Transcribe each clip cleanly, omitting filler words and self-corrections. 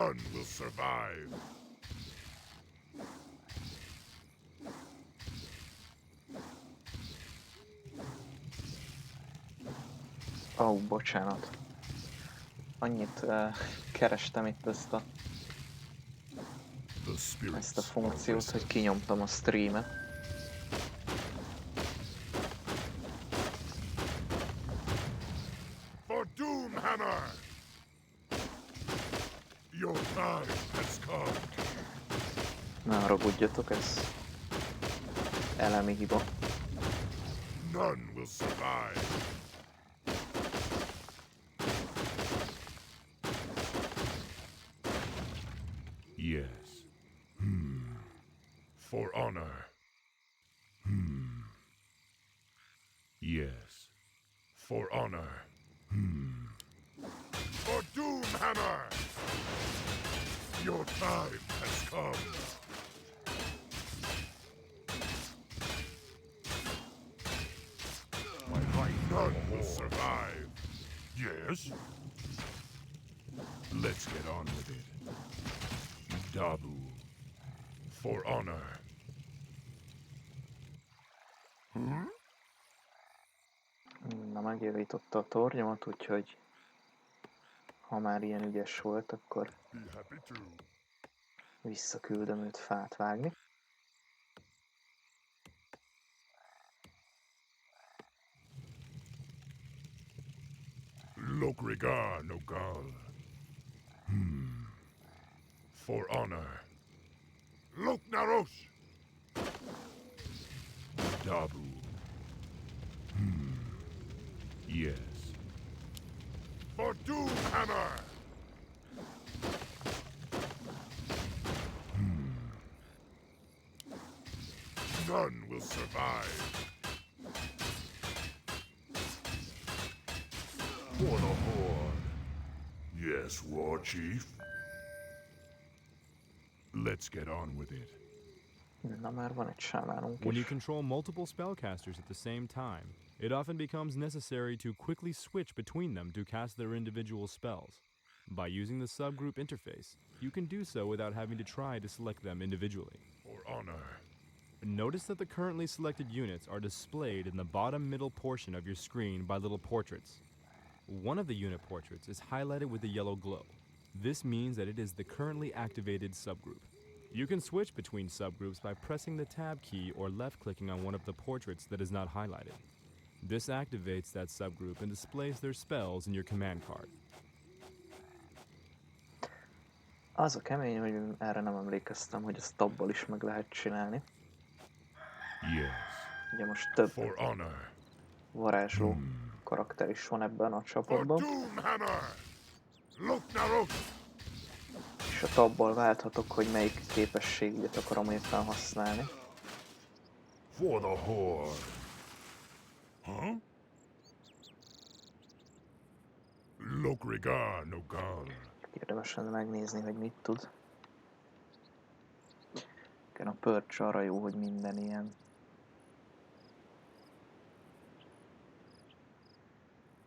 None will survive. Ó, bocsánat. Annyit kerestem itt ezt a The spirits are funkciót, hogy restless. kinyomtam a streamet. For Doomhammer! Your time has come. Ne haragudjatok, ez elemi hiba. None will survive. Yes. For honor. Yes. For honor. For Doomhammer! Your time has come. My life, none will survive. Yes? Let's get on with it. Dabu. For honor. Na, megjavította a tornyomat, úgyhogy ha már ilyen ügyes volt, akkor Be happy to. visszaküldöm őt fát vágni. Lokrigar Nogal. For honor. Loknarosh! Dabu. Yes. For Doomhammer! None will survive. For the Horde. Yes, War Chief. Let's get on with it. Na, már van egy sámánunk When you is. control multiple spellcasters at the same time, it often becomes necessary to quickly switch between them to cast their individual spells. By using the subgroup interface, you can do so without having to try to select them individually. For honor. Notice that the currently selected units are displayed in the bottom middle portion of your screen by little portraits. One of the unit portraits is highlighted with a yellow glow. This means that it is the currently activated subgroup. You can switch between subgroups by pressing the tab key or left-clicking on one of the portraits that is not highlighted. This activates that subgroup and displays their spells in your command card. Az a kemény, hogy erre nem emlékeztem, hogy ezt tabbal is meg lehet csinálni. Yes. Ugye most több For honor. varázsló karakter is van ebben a For csapatban, Doomhammer! Loknarosh! és a tabbal válthatok, hogy melyik képességet akarom éppen használni. For the Horde. Huh? Lokrigar Nogal. Érdemes lenne megnézni, hogy mit tud. Igen, a pörcs arra jó, hogy minden ilyen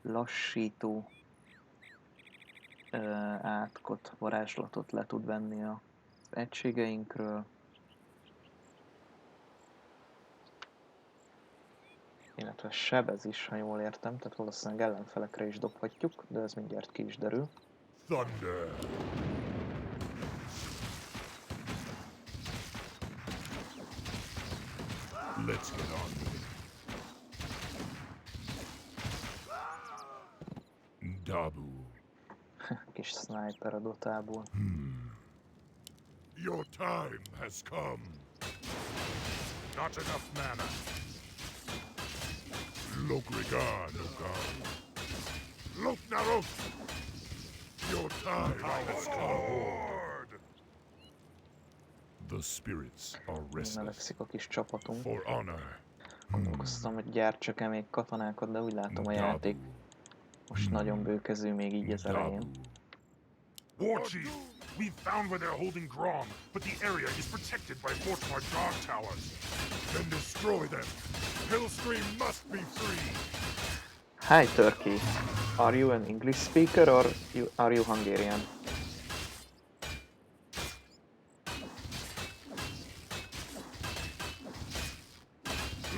lassító átkot, varázslatot le tud venni az egységeinkről. Illetve sebez is, ha jól értem, tehát valószínűleg ellenfelekre is dobhatjuk, de ez mindjárt ki is derül. Thunder. Let's get on with it. Dabu. Kis sniper a dotából. Your time has come. Not enough mana. Lokrigar Nogal. Loknarosh! Your time has come. The spirits are restless. Növekszik a kis csapatunk. For honor. Gondolkoztam, hogy gyártsak-e még katonákat, de úgy látom a játék most nagyon bőkező még így az elején. War Chief, we've found where they're holding Grom, but the area is protected by fortified guard towers. Then destroy them. Hillstream must be free. Hi Turkey, are you an English speaker or are you Hungarian?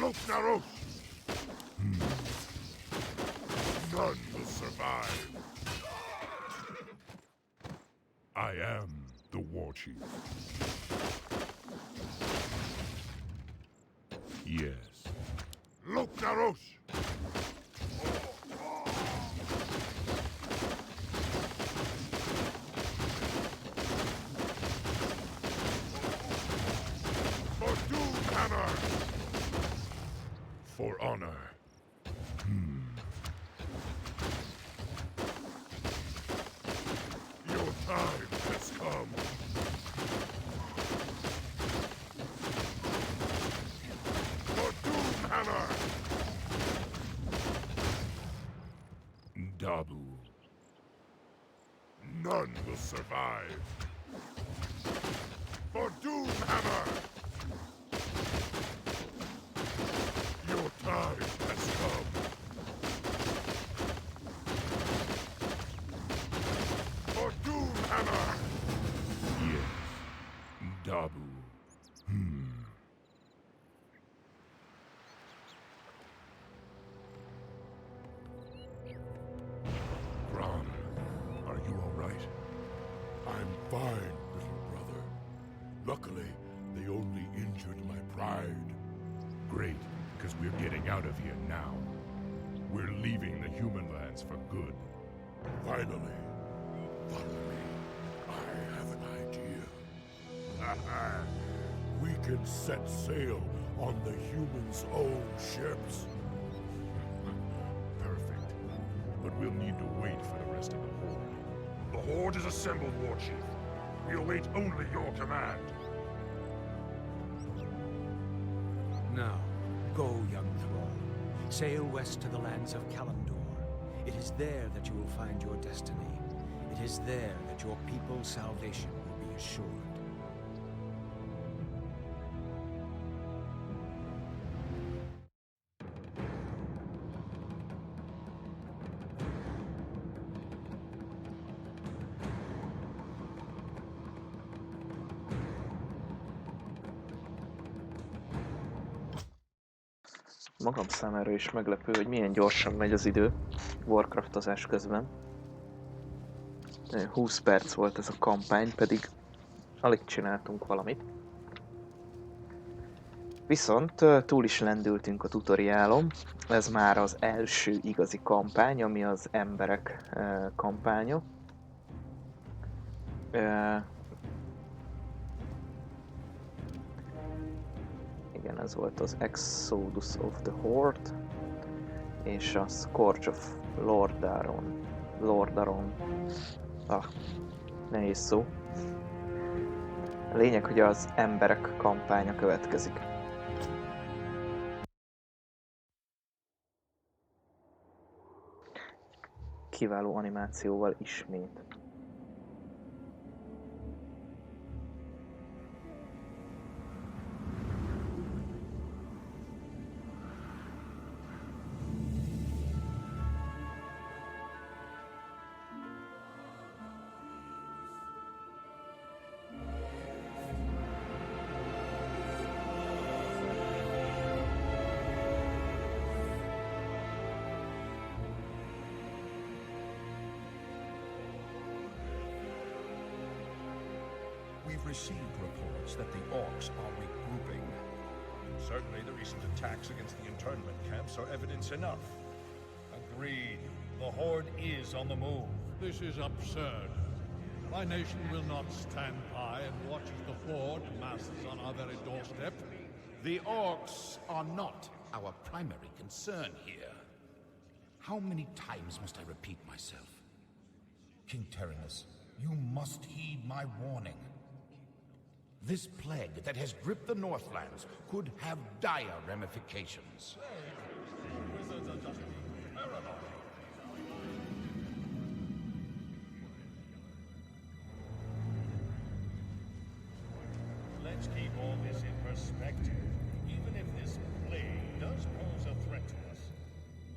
Naros! None will survive. I am the war chief. Yes. Naros! For doom hammer! For honor. Your time has come. For doom hammer! Dabu. None will survive. For doom hammer! Your time has come. For doom hammer! Yes. Dabu. Grom, are you all right? I'm fine, little brother. Luckily, they only injured my pride. Great, because we're getting out of here now. We're leaving the human lands for good. Finally. Follow me. I have an idea. We can set sail on the humans' own ships. Perfect. But we'll need to wait for the rest of the Horde. The Horde is assembled, War Chief. We await only your command. Now, go, young thrall. Sail west to the lands of Kalimdor. It is there that you will find your destiny. It is there that your people's salvation will be assured. Magam számára is meglepő, hogy milyen gyorsan megy az idő Warcraftozás közben. 20 perc volt ez a kampány, pedig alig csináltunk valamit. Viszont túl is lendültünk a tutoriálon. Ez már az első igazi kampány, ami az emberek kampánya. Igen, ez volt az Exodus of the Horde és a Scourge of Lordaeron. Nehéz szó. A lényeg, hogy az emberek kampánya következik. Kiváló animációval ismét. We've received reports that the Orcs are regrouping. Certainly the recent attacks against the internment camps are evidence enough. Agreed. The Horde is on the move. This is absurd. My nation will not stand by and watch as the Horde masses on our very doorstep. The Orcs are not our primary concern here. How many times must I repeat myself? King Terinus, you must heed my warning. This plague that has gripped the Northlands could have dire ramifications. Wizards are just being paranoid. Let's keep all this in perspective. Even if this plague does pose a threat to us,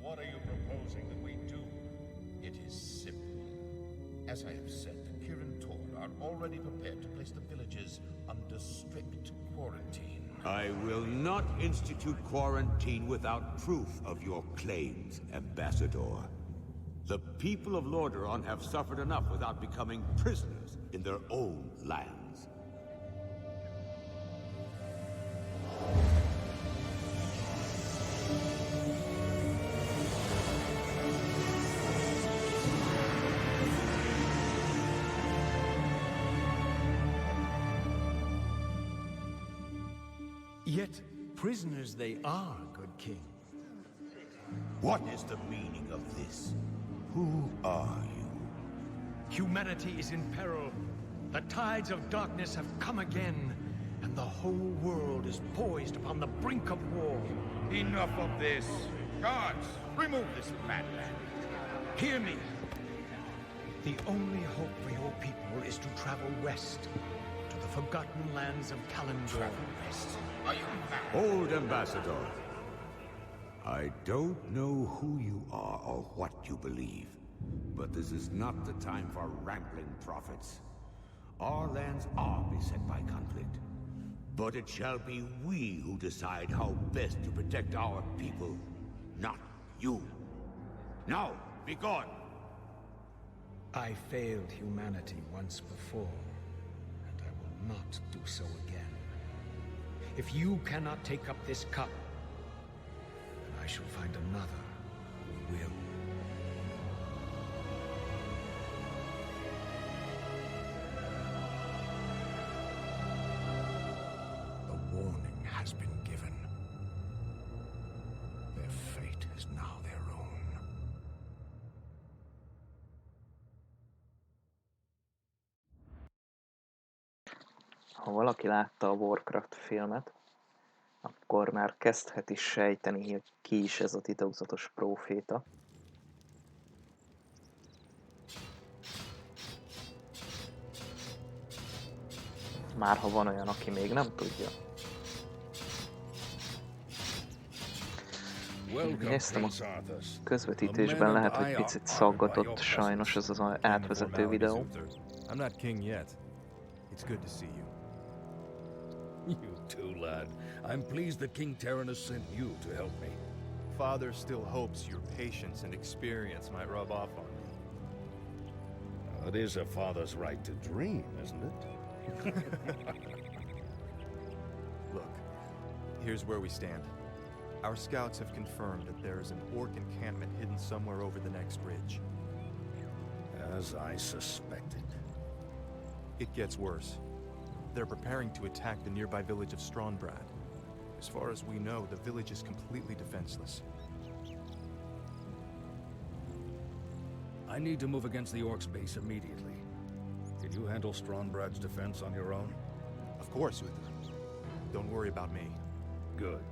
what are you proposing that we do? It is simple. As I have said, Kirin Tor are already prepared to place the villages under strict quarantine. I will not institute quarantine without proof of your claims, Ambassador. The people of Lordaeron have suffered enough without becoming prisoners in their own lands. Yet prisoners they are, good king. What is the meaning of this? Who are you? Humanity is in peril. The tides of darkness have come again, and the whole world is poised upon the brink of war. Enough of this. Guards, remove this madman. Hear me. The only hope for your people is to travel west, to the forgotten lands of Kalimdor. Are you mad? Old Ambassador. I don't know who you are or what you believe, but this is not the time for rambling prophets. Our lands are beset by conflict, but it shall be we who decide how best to protect our people, not you. Now, be gone! I failed humanity once before, and I will not do so again. If you cannot take up this cup, then I shall find another who will. The warning has been given. Their fate is now their own. Ha valaki látta a Warcraft filmet, akkor már kezdhet is sejteni, hogy ki is ez a titokzatos próféta. Már ha van olyan, aki még nem tudja. Néztem a közvetítésben, lehet, hogy picit szaggatott sajnos ez az átvezető videó. I'm not king yet. It's good to see you. You too, lad. I'm pleased that King Terran has sent you to help me. Father still hopes your patience and experience might rub off on me. It is a father's right to dream, isn't it? Look, here's where we stand. Our scouts have confirmed that there is an orc encampment hidden somewhere over the next ridge. As I suspected. It gets worse. They're preparing to attack the nearby village of Strombrad. As far as we know, the village is completely defenseless. I need to move against the Orcs base immediately. Can you handle Strombrad's defense on your own? Of course, Uther. Don't worry about me. Good.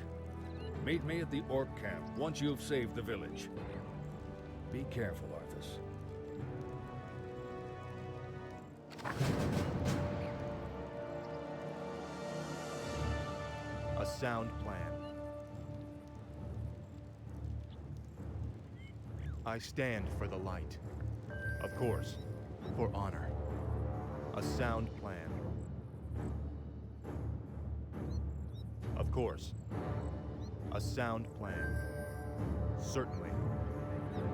Meet me at the Orc camp once you've saved the village. Be careful, Arthas. A sound plan. I stand for the light. Of course, for honor. A sound plan. Of course. A sound plan. Certainly.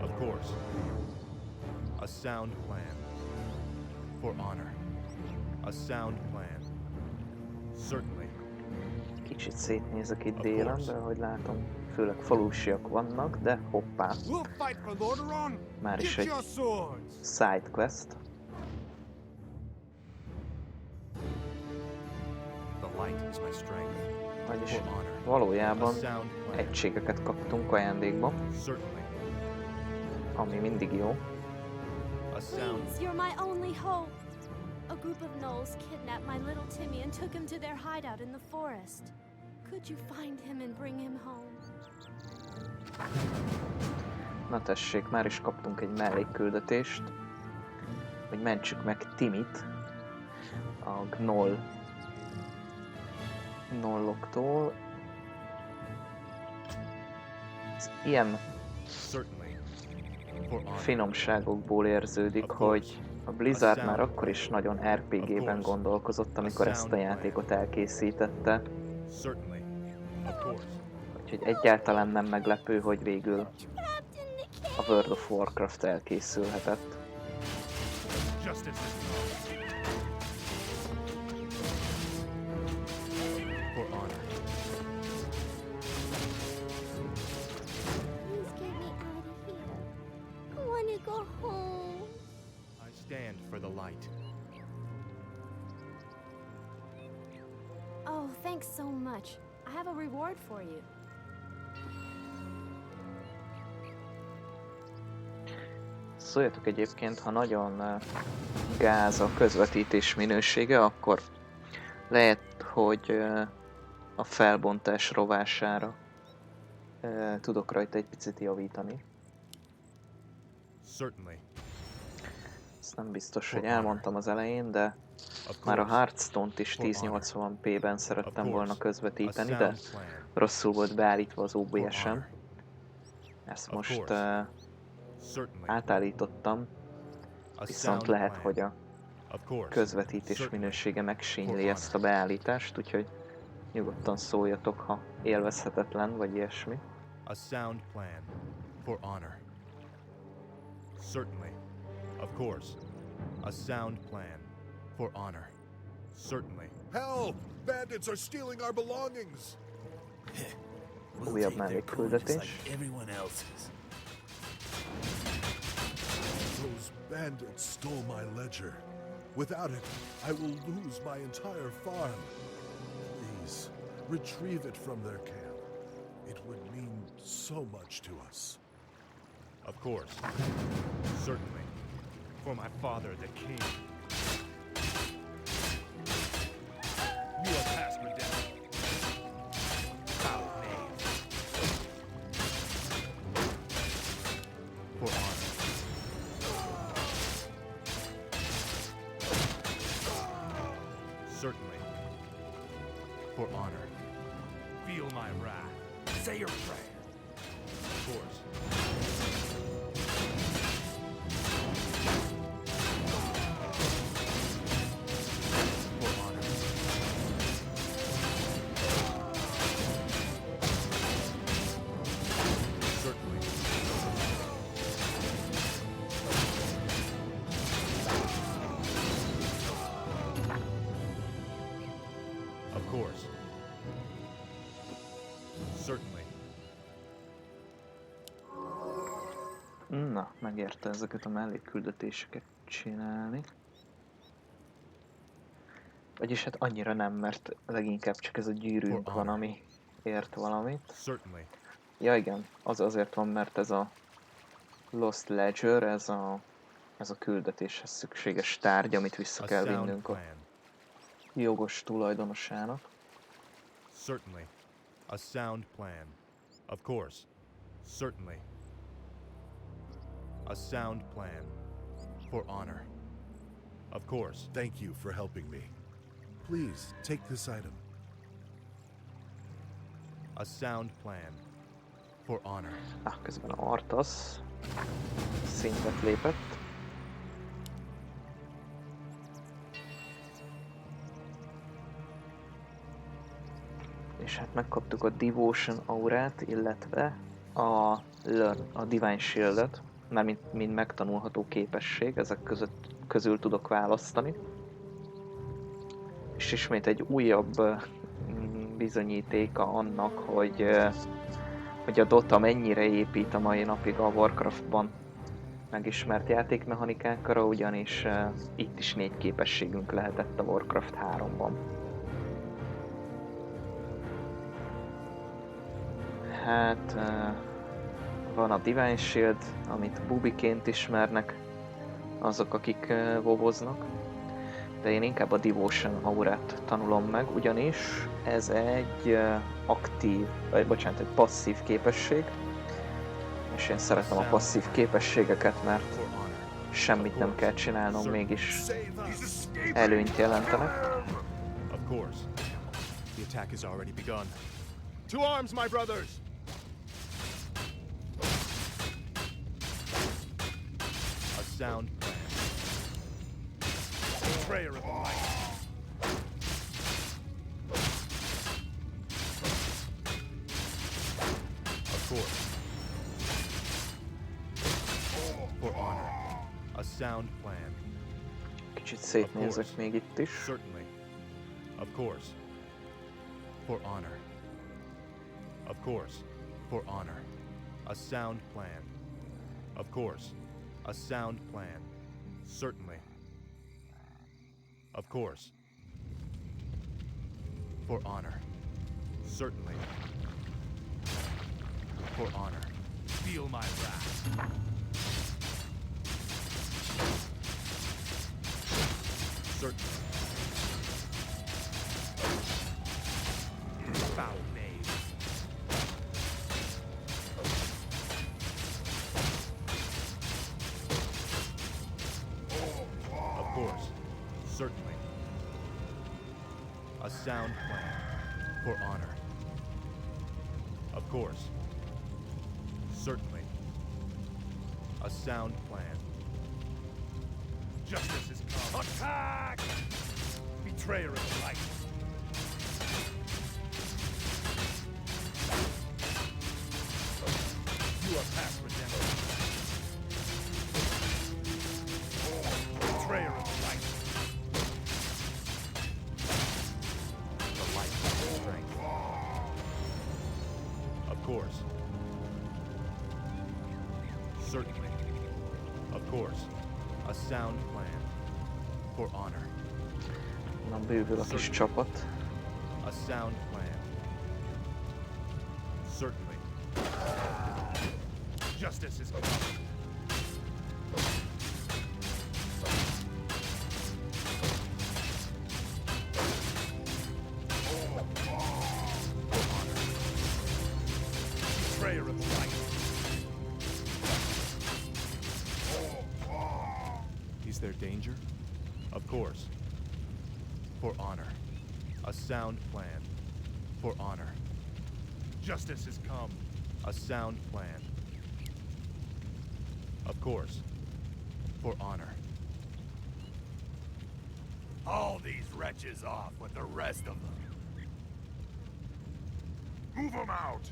Of course. A sound plan. For honor. A sound plan. Certainly. Kicsit szétnézek itt délen, de ahogy látom, főleg falusiak vannak, de hoppá. Már is egy side quest. Vagyis valójában egységeket kaptunk ajándékba, ami mindig jó. Please, you're my only hope. A group of gnolls kidnapped my little Timmy and took him to their hideout in the forest. Could you find him and bring him home? Na tessék, már is kaptunk egy mellékküldetést, hogy mentsük meg Timit a gnolloktól. Ez ilyen finomságokból érződik, hogy a Blizzard már akkor is nagyon RPG-ben gondolkozott, amikor ezt a játékot elkészítette. Certainly. Of course. Úgyhogy egyáltalán nem meglepő, hogy végül a World of Warcraft elkészülhetett. Justice is for honor. Please get me out of here. I want to go home. I stand for the light. Oh, thanks so much. I have a reward for you. Szóljatok egyébként, ha nagyon gáz a közvetítés minősége, akkor lehet, hogy a felbontás rovására tudok rajta egy picit javítani. Certainly. Ezt nem biztos, hogy elmondtam az elején, de már a Hearthstone-t is 1080p-ben szerettem volna közvetíteni, de rosszul volt beállítva az OBS-em. Ezt most átállítottam, viszont lehet, hogy a közvetítés minősége megsínli ezt a beállítást, úgyhogy nyugodtan szóljatok, ha élvezhetetlen, vagy ilyesmi. A sound plan for honor. Certainly. Of course. A sound plan for honor. Certainly. Help! Bandits are stealing our belongings! Újabb mellékküldetés. Those bandits stole my ledger. Without it, I will lose my entire farm. Please, retrieve it from their camp. It would mean so much to us. Of course. Certainly. For my father, the king. You have passed me down. Foul name. For honor. Certainly. For honor. Feel my wrath. Say your prayer. Of course. Na, megérte ezeket a mellékküldetéseket csinálni. Vagyis hát annyira nem, mert leginkább csak ez a gyűrűnk van, ami ért valamit. Ja igen, az azért van, mert ez a Lost Ledger, ez a küldetéshez szükséges tárgy, amit vissza kell vinnünk a jogos tulajdonosának. Certainly. A sound plan. Of course. Certainly. A sound plan. For honor. Of course. Thank you for helping me. Please, take this item. A sound plan. For honor. Közben a Arthas szintet lépett. És hát megkaptuk a Devotion aurát, illetve a Divine Shield-et, mert mind megtanulható képesség, ezek közül tudok választani. És ismét egy újabb bizonyítéka annak, hogy a Dota mennyire épít a mai napig a Warcraftban megismert játékmechanikákra, ugyanis itt is 4 képességünk lehetett a Warcraft 3-ban. Hát van a Divine Shield, amit bubiként ismernek azok, akik WoW-oznak, de én inkább a Devotion aurát tanulom meg, ugyanis ez egy egy passzív képesség, és én szeretem a passzív képességeket, mert semmit nem kell csinálnom, mégis előnyt jelentenek. Of course. The attack has already begun. To arms, my brothers! A sound plan. Betrayer of the light. sound plan. Kicsit szétnézek még itt is. Certainly. Of course. For honor. Of course. For honor. A sound plan. Of course. A sound plan. Certainly. Of course. For honor. Certainly. For honor. Feel my wrath. Certainly. Foul knave. Of course. Certainly. A sound plan. For honor. Of course. Certainly. A sound plan. Justice is come. Attack! Betrayer of the light. You are past redemption. Betrayer of the light. The light of strength. Of course. Certainly. Of course. A sound plan. For honor. Na, bővül a kis csapat. A sound plan. Certainly. Justice is coming. For honor. Betrayer of the light. Is there danger? Of course. For honor. A sound plan. For honor. Justice has come. A sound plan. Of course. For honor. Haul these wretches off with the rest of them. Move them out!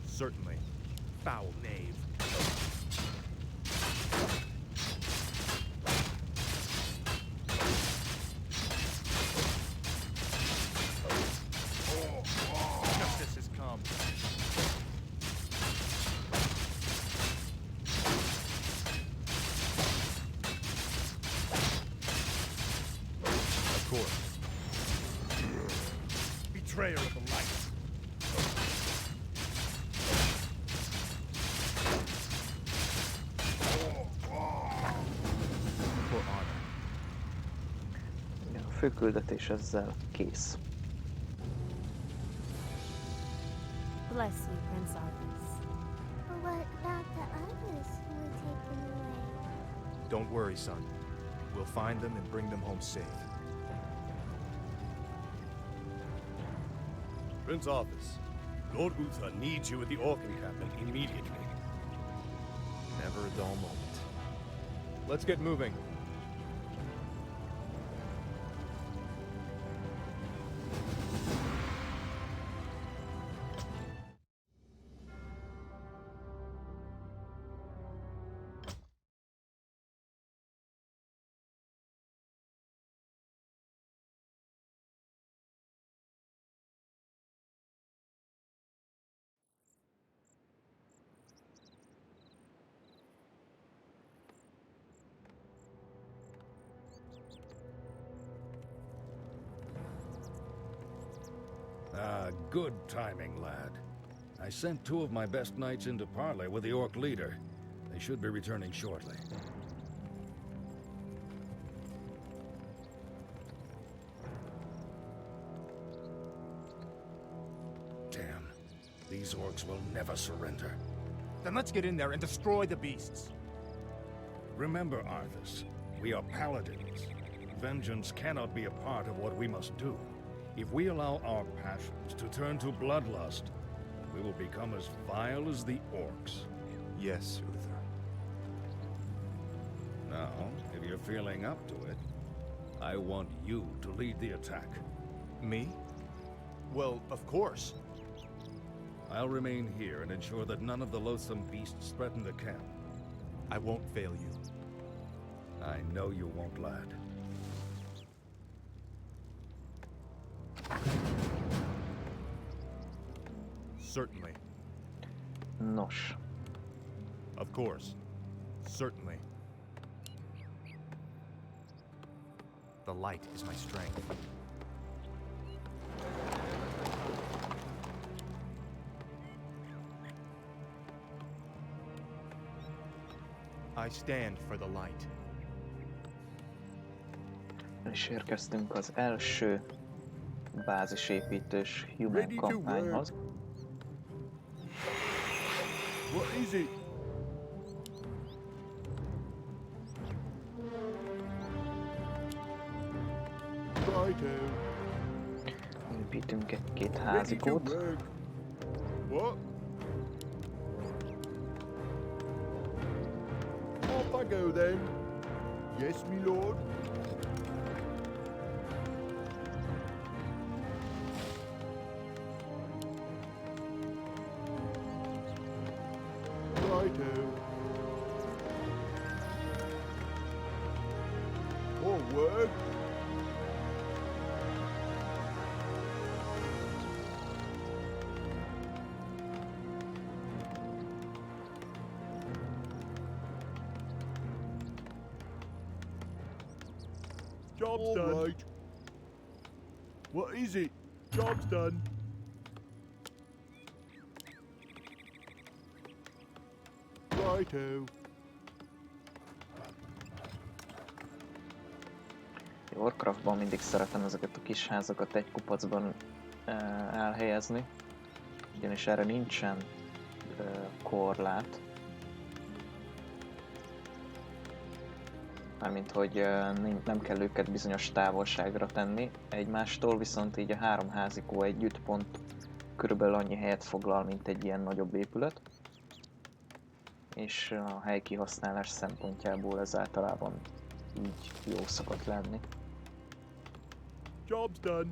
Certainly. Foul knave. Justice has come. Of course. Betrayer of the light. A főküldetés ezzel kész. Bless you, Prince Arthas. But what about the others who were taken away? Don't worry, son. We'll find them and bring them home safe. Prince Arthas, Lord Uther needs you at the Orc encampment immediately. Never a dull moment. Let's get moving. Good timing, lad. I sent 2 of my best knights into parley with the Orc leader. They should be returning shortly. Damn. These Orcs will never surrender. Then let's get in there and destroy the beasts. Remember, Arthas, we are paladins. Vengeance cannot be a part of what we must do. If we allow our passions to turn to bloodlust, we will become as vile as the Orcs. Yes, Uther. Now, if you're feeling up to it, I want you to lead the attack. Me? Well, of course. I'll remain here and ensure that none of the loathsome beasts threaten the camp. I won't fail you. I know you won't, lad. Certainly. Nos. Of course. Certainly. The light is my strength. I stand for the light. El is érkeztünk az első bázisépítős human kampányhoz. What is it? Righto. Építünk egy-két Ready to házikót. work. What? Off I go then. Yes, me lord. Righto. Forward. Job's done. Right. What is it? Job's done. Righto. Warcraftban mindig szeretem ezeket a kis házakat egy kupacban elhelyezni, ugyanis erre nincsen korlát. Mármint, hogy nem kell őket bizonyos távolságra tenni egymástól, viszont így a három házikó együtt pont körülbelül annyi helyet foglal, mint egy ilyen nagyobb épület. És a helykihasználás szempontjából ez általában így jó szokott lenni. Job's done.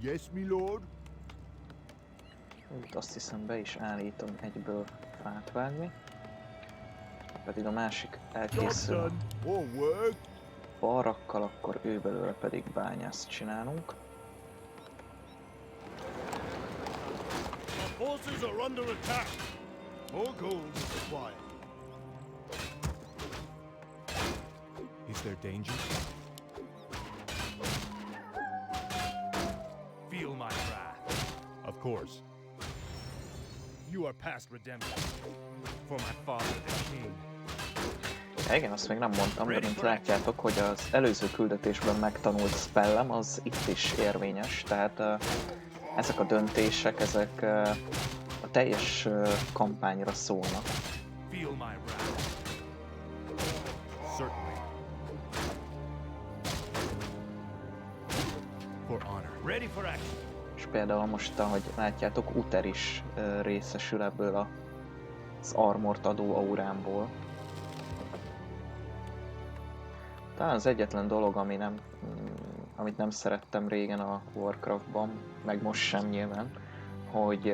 Yes, me lord. Úgy azt hiszem be is állítom egyből fát vágni. Pedig a másik elkészül a barakkal, akkor ő belőle pedig bányászt csinálunk. Our forces are under attack. More gold is required. Is there danger? Feel my wrath. Of course. You are past redemption. For my father, the king. Igen, azt még nem mondtam, de mint látjátok, hogy az előző küldetésben megtanult spellem az itt is érvényes, tehát ezek a döntések, ezek a teljes kampányra szólnak. Feel my wrath. Certainly. For honor. Ready for action. És például most, ahogy látjátok, Uther is részesül ebből az armort adó aurámból. Talán az egyetlen dolog, amit nem szerettem régen a Warcraftban, meg most sem nyilván, hogy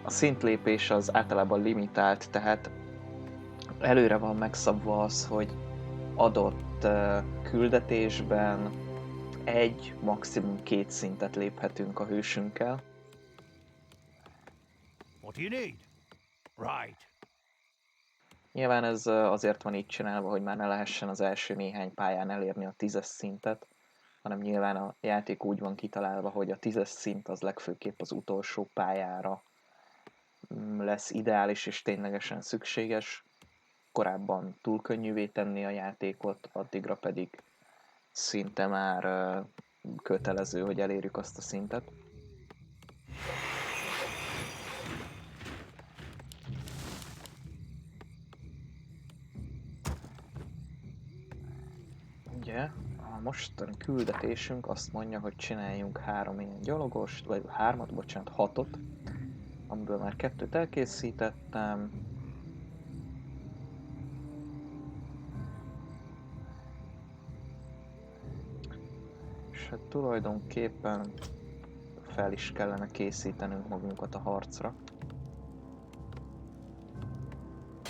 a szintlépés az általában limitált, tehát előre van megszabva az, hogy adott küldetésben egy, maximum 2 szintet léphetünk a hősünkkel. What do you need? Right. Nyilván ez azért van így csinálva, hogy már ne lehessen az első néhány pályán elérni a 10-es szintet, hanem nyilván a játék úgy van kitalálva, hogy a 10-es szint az legfőképp az utolsó pályára lesz ideális és ténylegesen szükséges. Korábban túl könnyűvé tenni a játékot, addigra pedig szinte már kötelező, hogy elérjük azt a szintet. Ugye, a mostani küldetésünk azt mondja, hogy csináljunk 3 ilyen gyalogost, vagy 3-at, bocsánat, 6-ot, amiből már 2-t elkészítettem. És És hát tulajdonképpen fel is kellene készítenünk magunkat a harcra.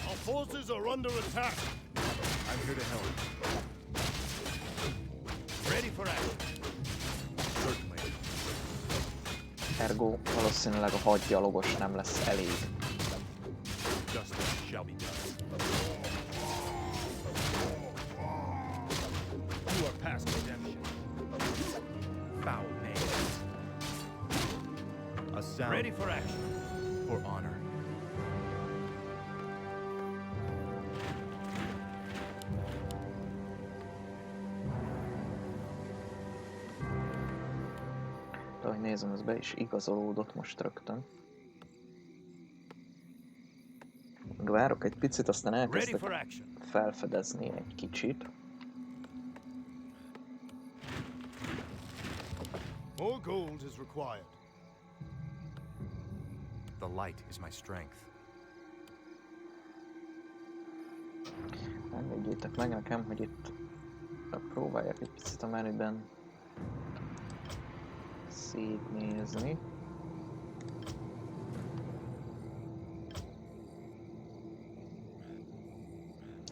Our forces are under attack. I'm here to help. Ready for action. Certainly. Ergo valószínűleg a hadgyalogos nem lesz elég. Justice shall be done. You are past redemption. Foul name. A sound. Ready for action. For honor. De ahogy nézem, ez be is igazolódott most rögtön. Várok egy picit, aztán elkezdek felfedezni egy kicsit. More gold is required. The light is my strength. Engedjétek meg nekem, hogy itt próbáljak egy picit a menüben szétnézni.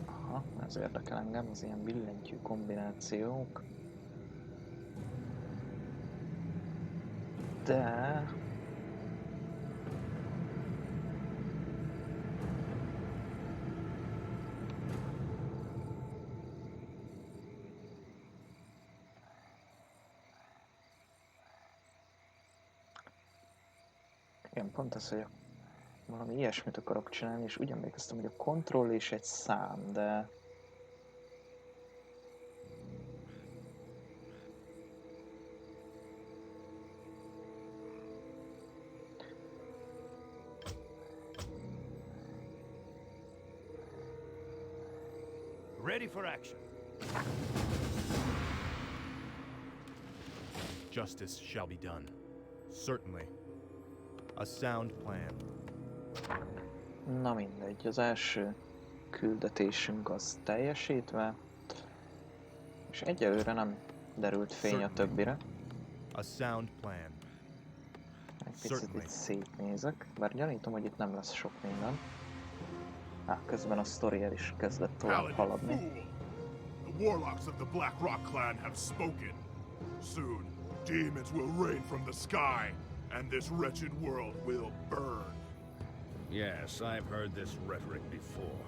Aha, ez érdekel engem, az ilyen billentyű kombinációk. De... igen, pont az, hogy valami ilyesmit akarok csinálni, és úgy emlékeztem, hogy a kontroll és egy szám, de... Ready for action. Justice shall be done. Certainly. A sound plan. Na mindegy, az első küldetésünk az teljesítve, és egyelőre nem derült fény a többire. A sound plan. Egy picit itt szétnézek, bár gyanítom, hogy itt nem lesz sok minden. Közben a sztori el is kezdett tovább haladni. The warlocks of the Black Rock clan have spoken. Soon, demons will rain from the sky, and this wretched world will burn. Yes, I've heard this rhetoric before.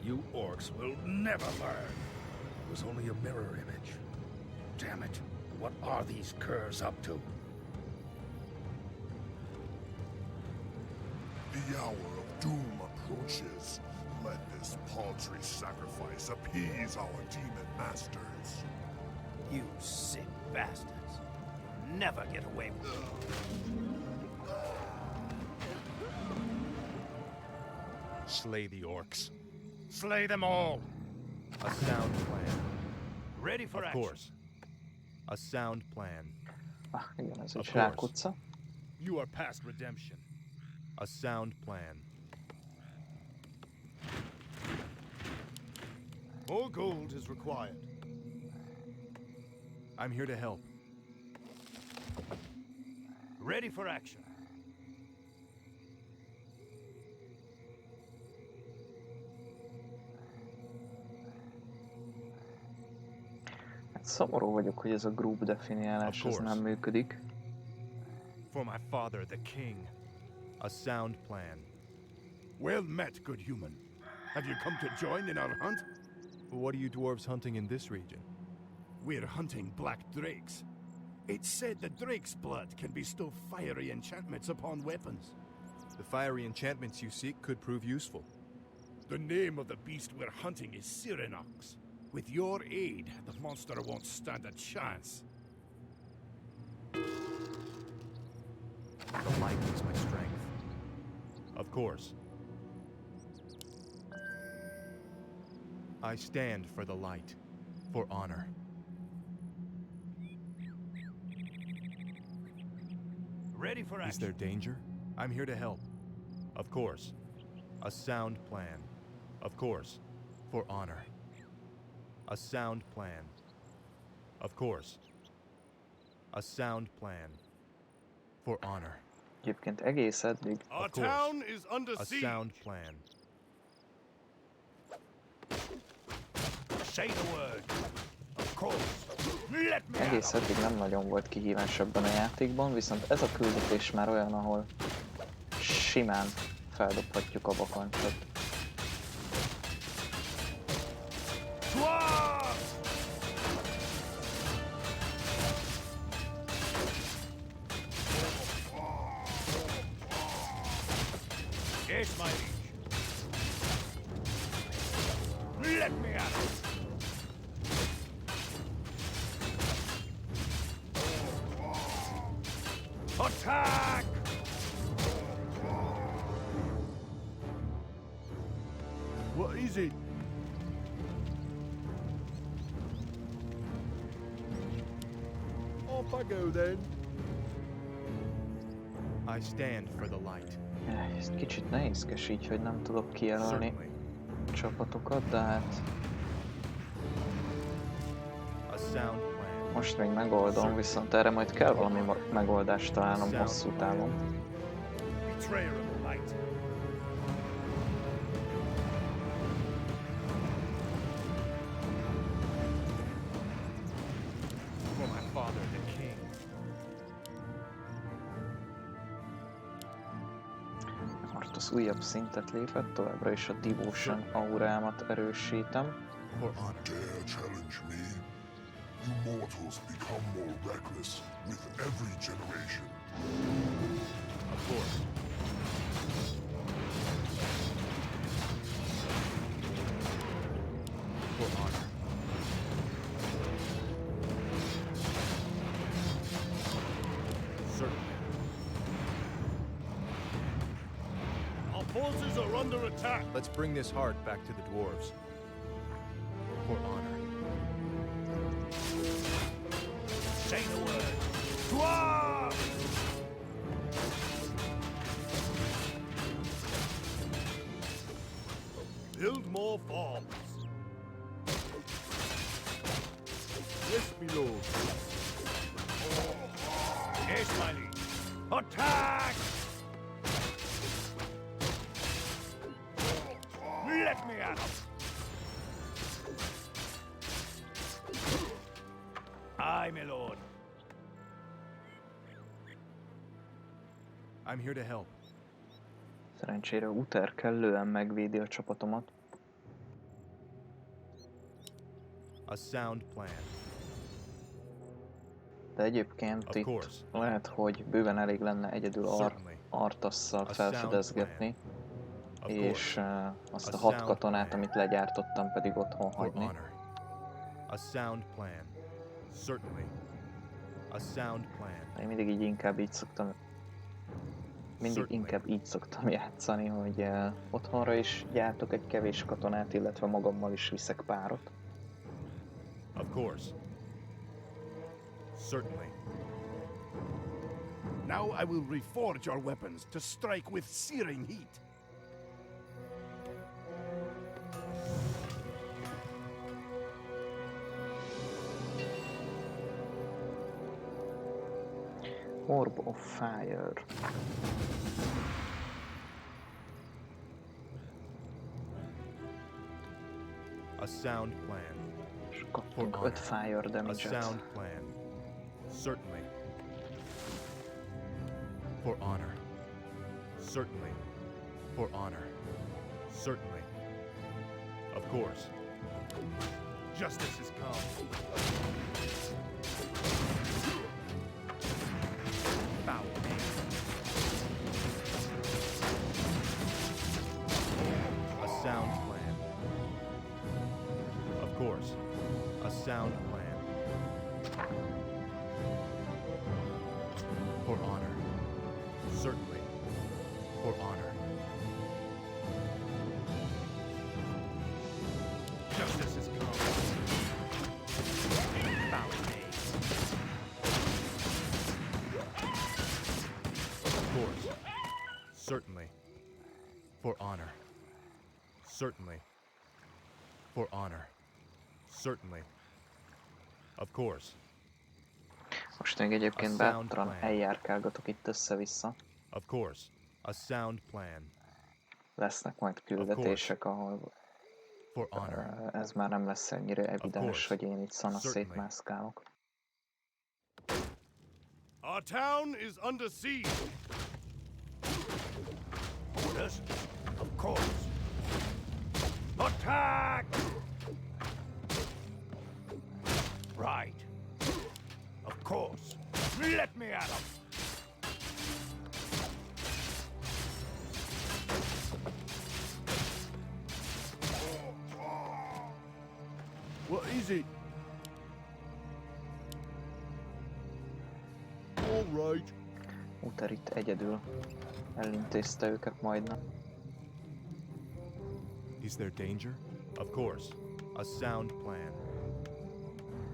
You orcs will never learn. It was only a mirror image. Damn it, what are these curs up to? The hour of doom approaches. Let this paltry sacrifice appease our demon masters. You sick bastards. Never get away with it. Slay the orcs. Slay them all! A sound plan. Ready for action. Of course. A sound plan. Igen, ez egy rákutca. You are past redemption. A sound plan. More gold is required. I'm here to help. Ready for action. Hát szomorú vagyok, hogy ez a group definiálás ez nem működik. For my father, the king. A sound plan. Well met, good human. Have you come to join in our hunt? What are you dwarves hunting in this region? We're hunting black drakes. It's said that drake's blood can bestow fiery enchantments upon weapons. The fiery enchantments you seek could prove useful. The name of the beast we're hunting is Cyranox. With your aid, the monster won't stand a chance. The light is my strength. Of course. I stand for the light, for honor. Ready for action. Is there danger? I'm here to help. Of course. A sound plan. Of course. For honor. A sound plan. Of course. A sound plan. For honor. Egyébként egész eddig Our town is under siege. A sound plan. Say the word. Of course. Let me egész eddig nem nagyon volt kihívás ebben a játékban, viszont ez a küldetés már olyan, ahol simán feldobhatjuk a bakancsot. Yes, my liege. Let me at it. Attack! What is it? Off I go then. I stand for the light. Ez kicsit nehézkes így, hogy nem tudok kijelölni csapatokat, de hát A sound plan. most még megoldom, viszont erre majd kell valami megoldást találnom hosszú távon. Betrayer of the light. For my father, the king. Arthas újabb szintet lépett, továbbra is a Devotion aurámat erősítem. For honor. Dare challenge me? You mortals become more reckless with every generation. Of course. For honor. Certainly. Our forces are under attack. Let's bring this heart back to the dwarves. For honor. Say the word. Dwarf! Build more farms. Yes, my lord. Yes, my liege. Attack! Let me at it. Aye, my lord. I'm here to help. Szerencsére Uther kellően megvédi a csapatomat. A sound plan. De egyébként itt lehet, hogy bőven elég lenne egyedül Arthasszal felfedezgetni, és azt a 6 katonát, amit legyártottam, pedig otthon hagyni. A sound plan. Certainly. A sound plan. Én mindig így inkább így szoktam játszani, hogy otthonra is gyártok egy kevés katonát, illetve magammal is viszek párat. Of course. Certainly. Now I will reforge our weapons to strike with searing heat. Orb of Fire. A sound plan. És kaptunk 5 Fire A damage-et. sound plan. Certainly. For honor. Certainly. For honor. Certainly. Of course. Justice has come. Foul name. A sound plan. Of course. A sound plan. For honor. Certainly. For honor. Justice has come. Foul name. Of course. Certainly. For honor. Certainly. For honor. Certainly. Of course. Most még egyébként bátran eljárkálgatok itt össze-vissza. Of course. A sound plan. Lesznek majd küldetések, ahol For honor. ez már nem lesz ennyire evidens, hogy én itt szana szétmászkálok. Our town is under siege. Orders? Of course. Attack! Right. Of course. Let me at 'em! What is it? All right. Uter itt egyedül elintézte őket majdnem. Is there danger? Of course. A sound plan.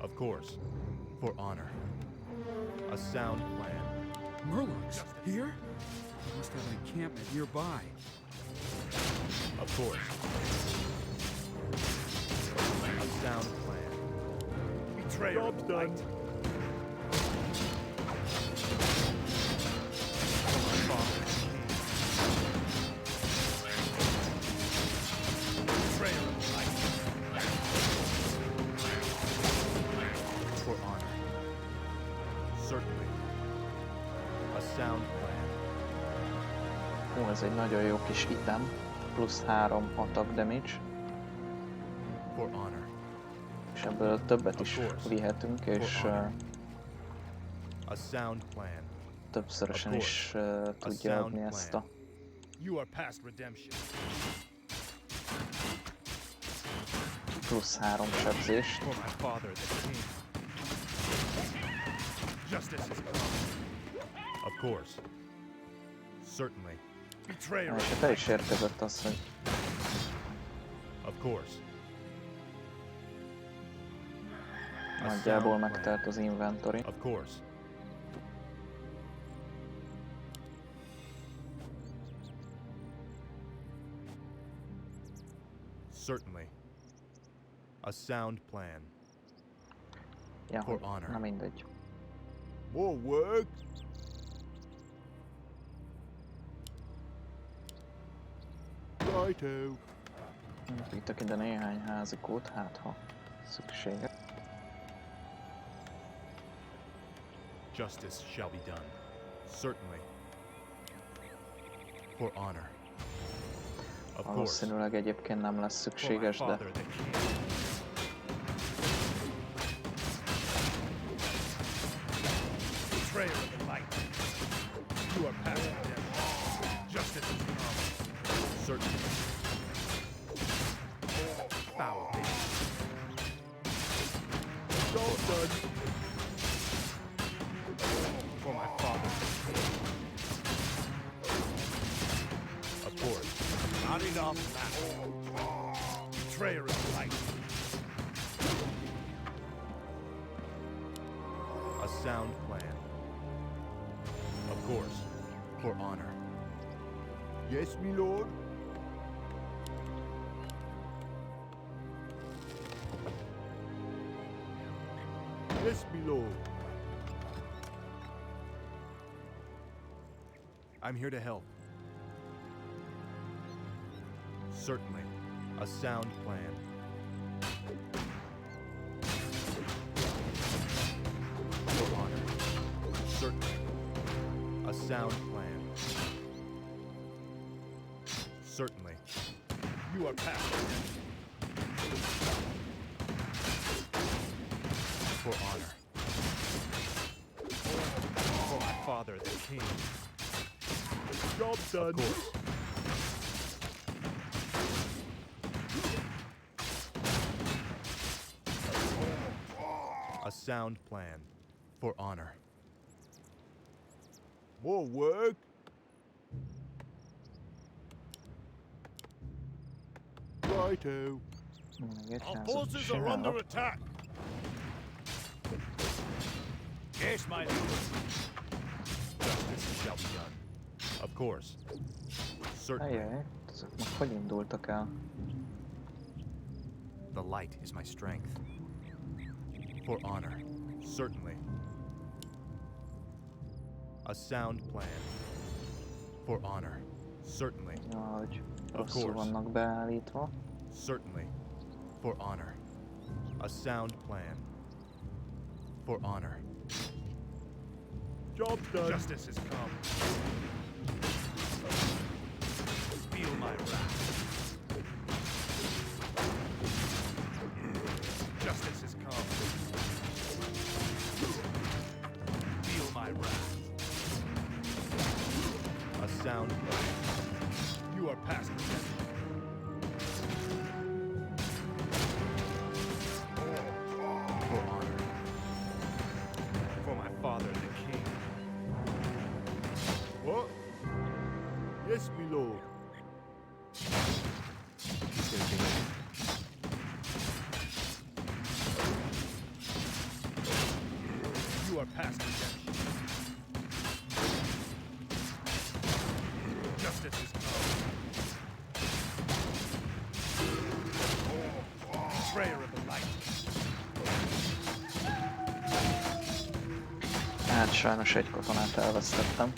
Of course. For honor. A sound plan. Murlocs, here? Must have an encampment nearby. Of course. A sound plan. Betrayal. Job's done. For honor. Certainly. A sound plan. Ez egy nagyon jó kis item. Plusz 3 attack damage. For honor. És ebből többet is vihetünk, és A sound plan. többszörösen is tudja adni ezt a You are past redemption. plusz 3 sebzést. For my father, the king. Justice is come. Of course. Certainly. Betrayal. És fel is érkezett az, hogy Of course. nagyjából megtelt az inventory. Of course. Certainly. A sound plan. Ja, For honor. na mindegy. More work. Righto. Vittek ide néhány házikót, hát ha szükséges. Justice shall be done. Certainly. For honor. Of course. Valószínűleg egyébként nem lesz szükséges, de Betrayal of the light. You are past redemption. Justice is come. Certainly. Foul bitch. Job done. For my father. Of course. Not enough now. Betrayer of the light. A sound plan. Of course. For honor. Yes, my lord. Yes, my lord. I'm here to help. Certainly. A sound plan. For honor. Certainly. A sound plan. Certainly. You are past redemption. For honor. For my father, the king. Job done. Of course. A sound plan. For honor. More work. Righto. Our forces are under attack. Yes, my lord. Justice shall be done. Of course. Certainly. Ajaj, ezek most hogy indultak el? The light is my strength. For honor. Certainly. A sound plan. For honor. Certainly. Ahogy Of rosszul course. vannak beállítva. Certainly. For honor. A sound plan. For honor. Job done. Justice has come. Feel my wrath. Justice has come. Feel my wrath. A sound plan. You are past redemption. For honor. For my father, the king. What? Yes, my lord. You are past redemption. Justice has come. Betrayer of the light. Hát sajnos egy katonát elvesztettem.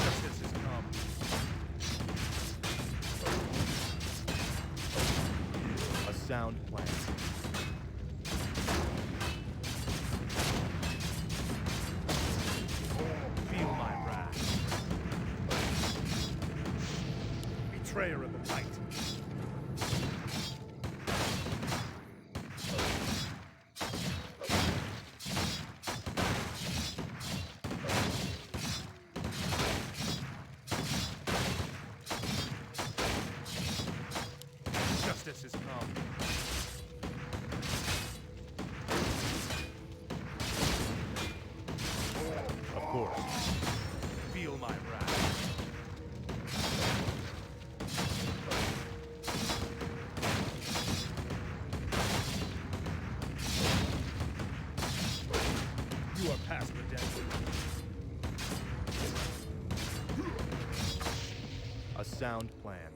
Justice has come. A sound plan. Feel my wrath. Betrayer of the light. Justice has come. Of course. Feel my wrath. You are past redemption. A sound plan.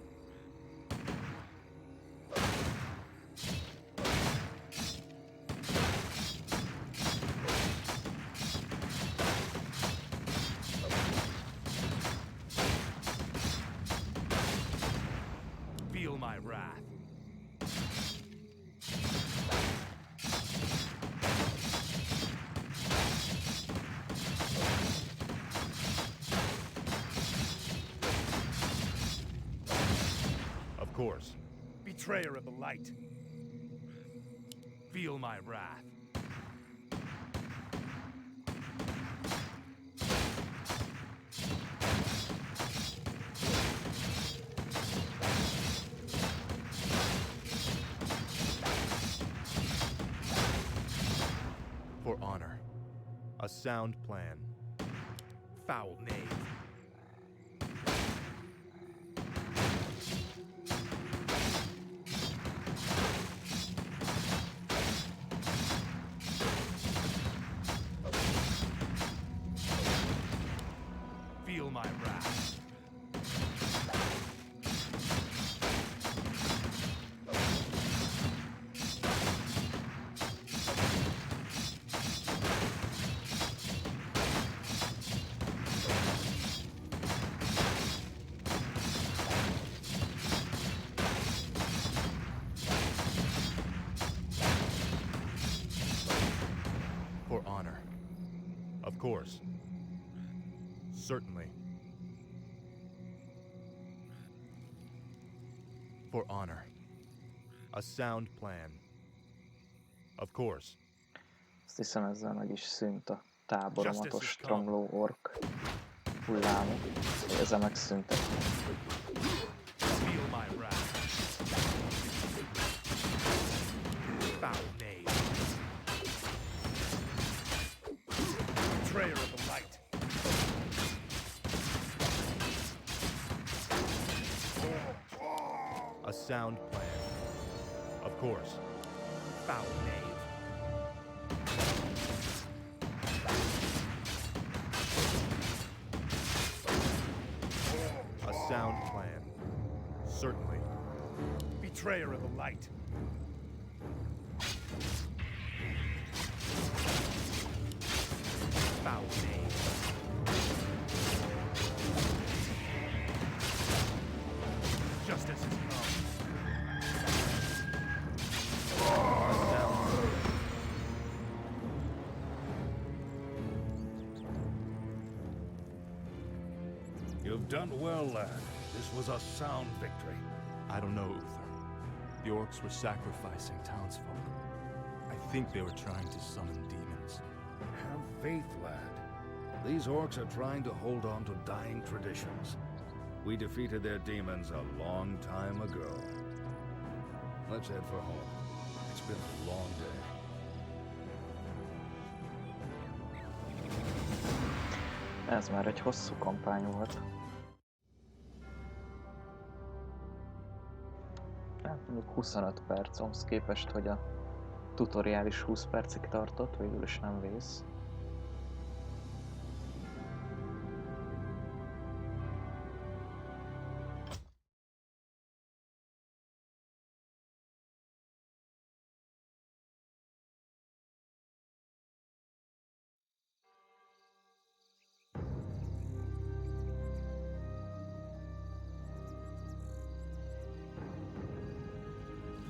Feel my wrath. Of course. Betrayer of the light. Feel my wrath. For honor. A sound plan. Foul knave. Feel my wrath. For honor. Of course. Certainly. For honor. A sound plan. Of course. Azt hiszem ezzel meg is szűnt a táboromat ostromló ork hullámok. Ezzel megszüntetni. Feel my wrath. Foul knave. Betrayer of the light. A sound plan. Of course. Foul knave. A sound plan. Certainly. Betrayer of the light. You've done well, lad. This was a sound victory. I don't know, Uther. The orcs were sacrificing townsfolk. I think they were trying to summon demons. Have faith, lad. These orcs are trying to hold on to dying traditions. We defeated their demons a long time ago. Let's head for home. It's been a long day. Ez már egy hosszú kampány volt. Hát mondjuk 25 perc, ahhoz képest, hogy a tutoriál is 20 percig tartott, végül is nem vész.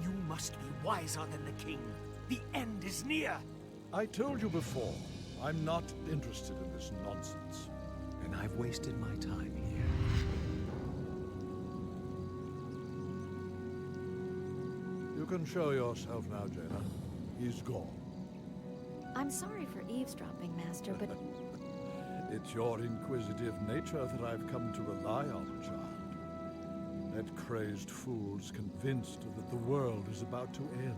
You must be wiser than the king. The end is near. I told you before, I'm not interested in this nonsense. And I've wasted my time here. You can show yourself now, Jaina. He's gone. I'm sorry for eavesdropping, Master, but It's your inquisitive nature that I've come to rely on, child. That crazed fool's convinced that the world is about to end.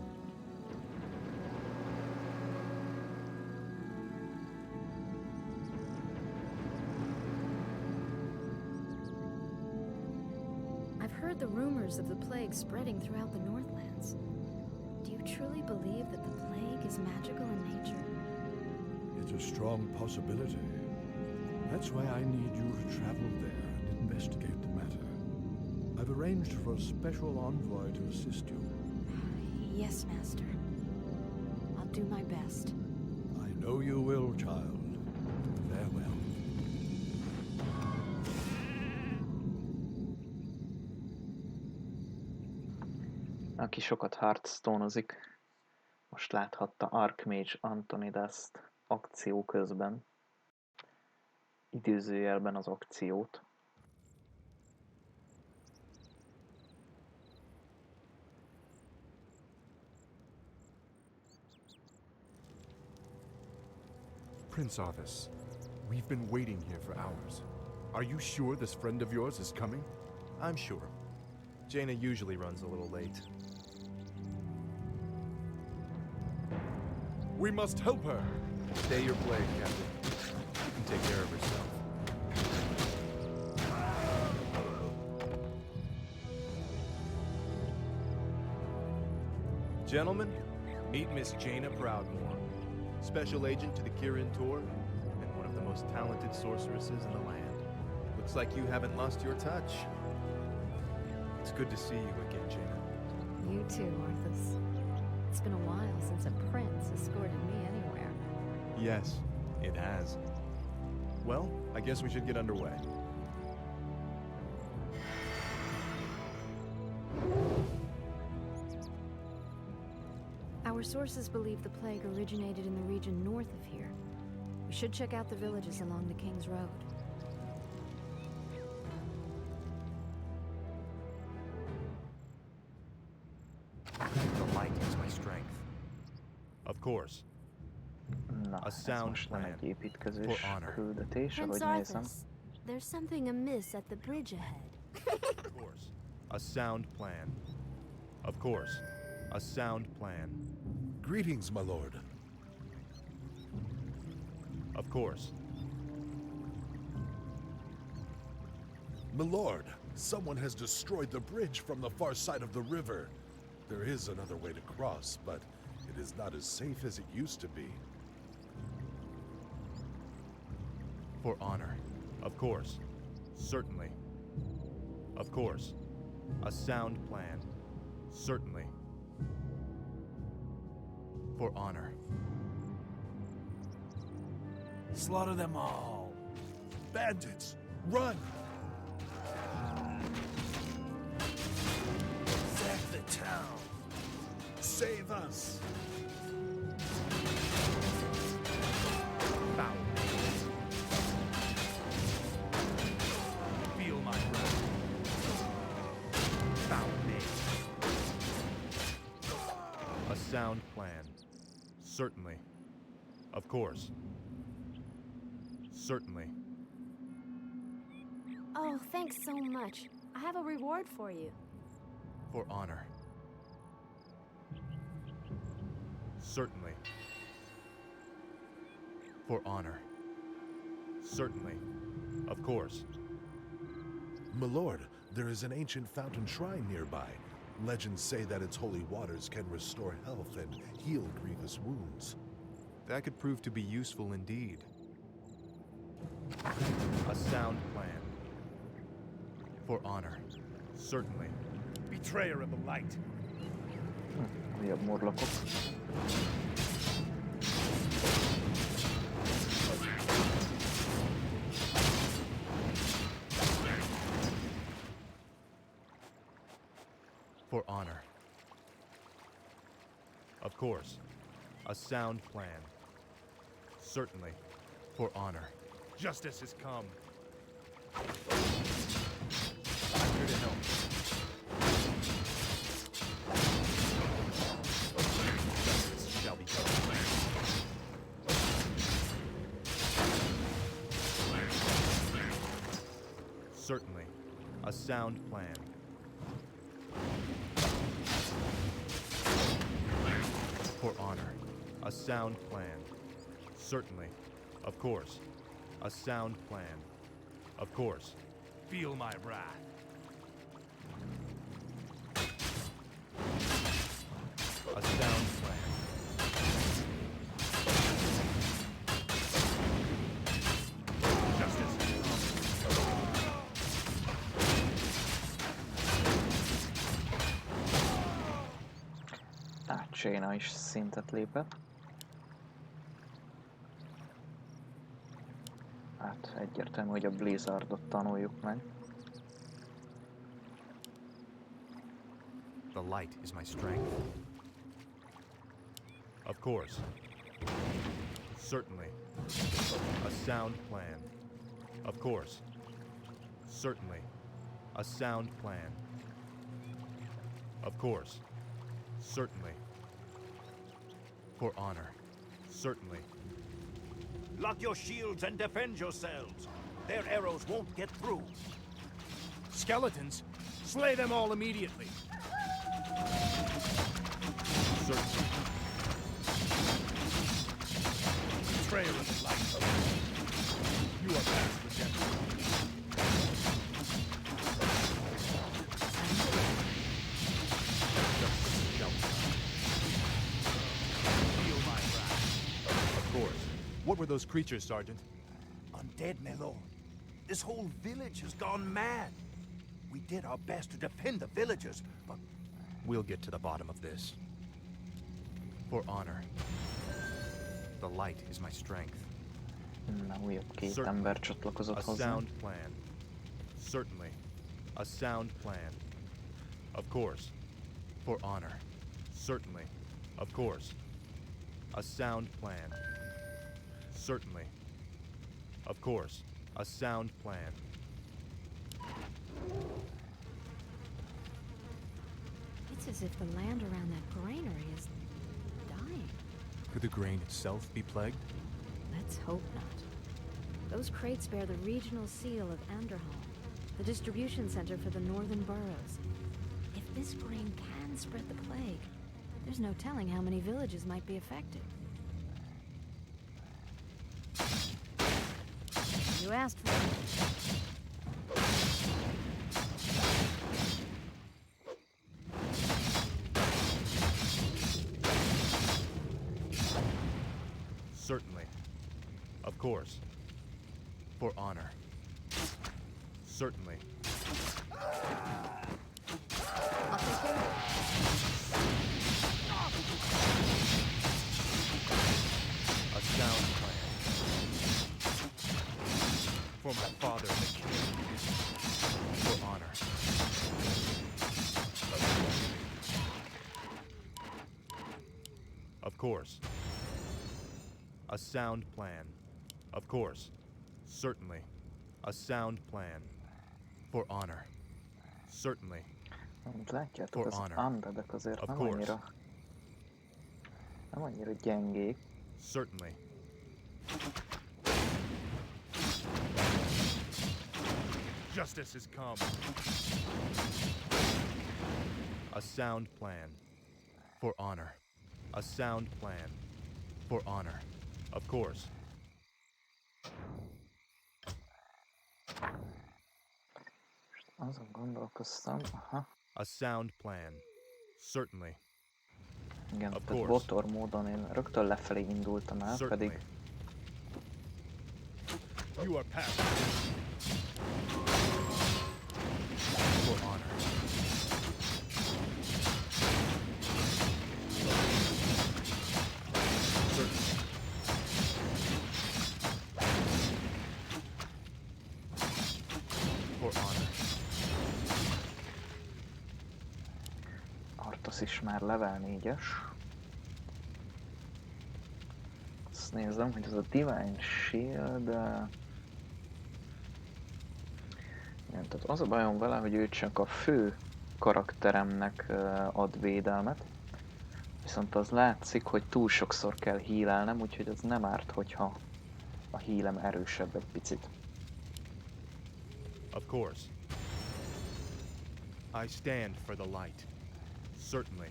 I've heard the rumors of the plague spreading throughout the Northlands. Do you truly believe that the plague is magical in nature? It's a strong possibility. That's why I need you to travel there and investigate the matter. I've arranged for a special envoy to assist you. Yes, Master. I'll do my best. I know you will, child. Farewell. Aki sokat Hearthstone-ozik, most láthatta Archmage Antonidas-t akció közben. Idézőjelben az akciót. Prince Arthas, we've been waiting here for hours. Are you sure this friend of yours is coming? I'm sure. Jaina usually runs a little late. We must help her! Stay your blade, Captain. She can take care of herself. Gentlemen, meet Miss Jaina Proudmoore, special agent to the Kirin Tor, and one of the most talented sorceresses in the land. Looks like you haven't lost your touch. It's good to see you again, Jaina. You too, Arthas. It's been a while since a prince escorted me anywhere. Yes, it has. Well, I guess we should get underway. Our sources believe the plague originated in the region north of here. We should check out the villages along the King's Road. The light is my strength. Of course. Na, A ez sound most nem plan egy építkezés for honor. küldetés, ahogy Prince nézem. Arthas, there's something amiss at the bridge ahead. Of course. A sound plan. Of course. A sound plan. Greetings, my lord. Of course. My lord, someone has destroyed the bridge from the far side of the river. There is another way to cross, but it is not as safe as it used to be. For honor. Of course. Certainly. Of course. A sound plan. Certainly. For honor. Slaughter them all. Bandits, run! Sack the town. Save us! Foul. sound plan. Certainly. Of course. Certainly. Oh, thanks so much. I have a reward for you. For honor. Certainly. For honor. Certainly. Of course. My lord, there is an ancient fountain shrine nearby. Legends say that its holy waters can restore health and heal grievous wounds. That could prove to be useful indeed. A sound plan. For honor. Certainly. Betrayer of the light. Újabb murlokok. For honor. Of course. A sound plan. Certainly. For honor. Justice has come. I'm here to help. Justice shall be done. Certainly. A sound plan. For honor. A sound plan. Certainly. Of course. A sound plan. Of course. Feel my wrath. A sound plan. Justice has come. Jaina is szintet lépett. Hát egyértelmű, hogy a Blizzardot tanuljuk meg. The light is my strength. Of course. Certainly. A sound plan. Of course. Certainly. A sound plan. Of course. Certainly. For honor. Certainly. Lock your shields and defend yourselves. Their arrows won't get through. Skeletons, slay them all immediately. Certainly. Betrayer of the light. You are past redemption. Feel my wrath. Of course. What were those creatures, Sergeant? Undead, my lord. This whole village has gone mad. We did our best to defend the villagers, but... We'll get to the bottom of this. For honor. The light is my strength. Na, újabb két ember csatlakozott A hozzá. sound plan. Certainly. A sound plan. Of course. For honor. Certainly. Of course. A sound plan. Certainly. Of course. A sound plan. It's as if the land around that granary is dying. Could the grain itself be plagued? Let's hope not. Those crates bear the regional seal of Anderhall, the distribution center for the northern boroughs. If this grain can spread the plague, there's no telling how many villages might be affected. You asked for it. Certainly. Of course. For honor. Certainly. I'll take care of A sound plan. For my father, the king. For honor. Of course. A sound plan. Of course. Certainly. A sound plan. For honor. Certainly. Látjátok, For az honor. undeadek azért Of nem course. annyira Nem annyira gyengék. Certainly. Justice has come. A sound plan for honor. A sound plan for honor. Of course. Azon gondolkoztam, aha. A sound plan. Certainly. Igen, Of tehát course. botor módon én rögtön lefelé indultam el, Certainly. pedig You are past. For honor. Certainly. For honor. Arthas is már level 4-es. Azt nézem, hogy ez a Divine Shield... Igen, tehát az a bajom vele, hogy ő csak a fő karakteremnek ad védelmet. Viszont az látszik, hogy túl sokszor kell healelnem, úgyhogy az nem árt, hogyha a healem erősebb egy picit. Of course. I stand for the light. Certainly.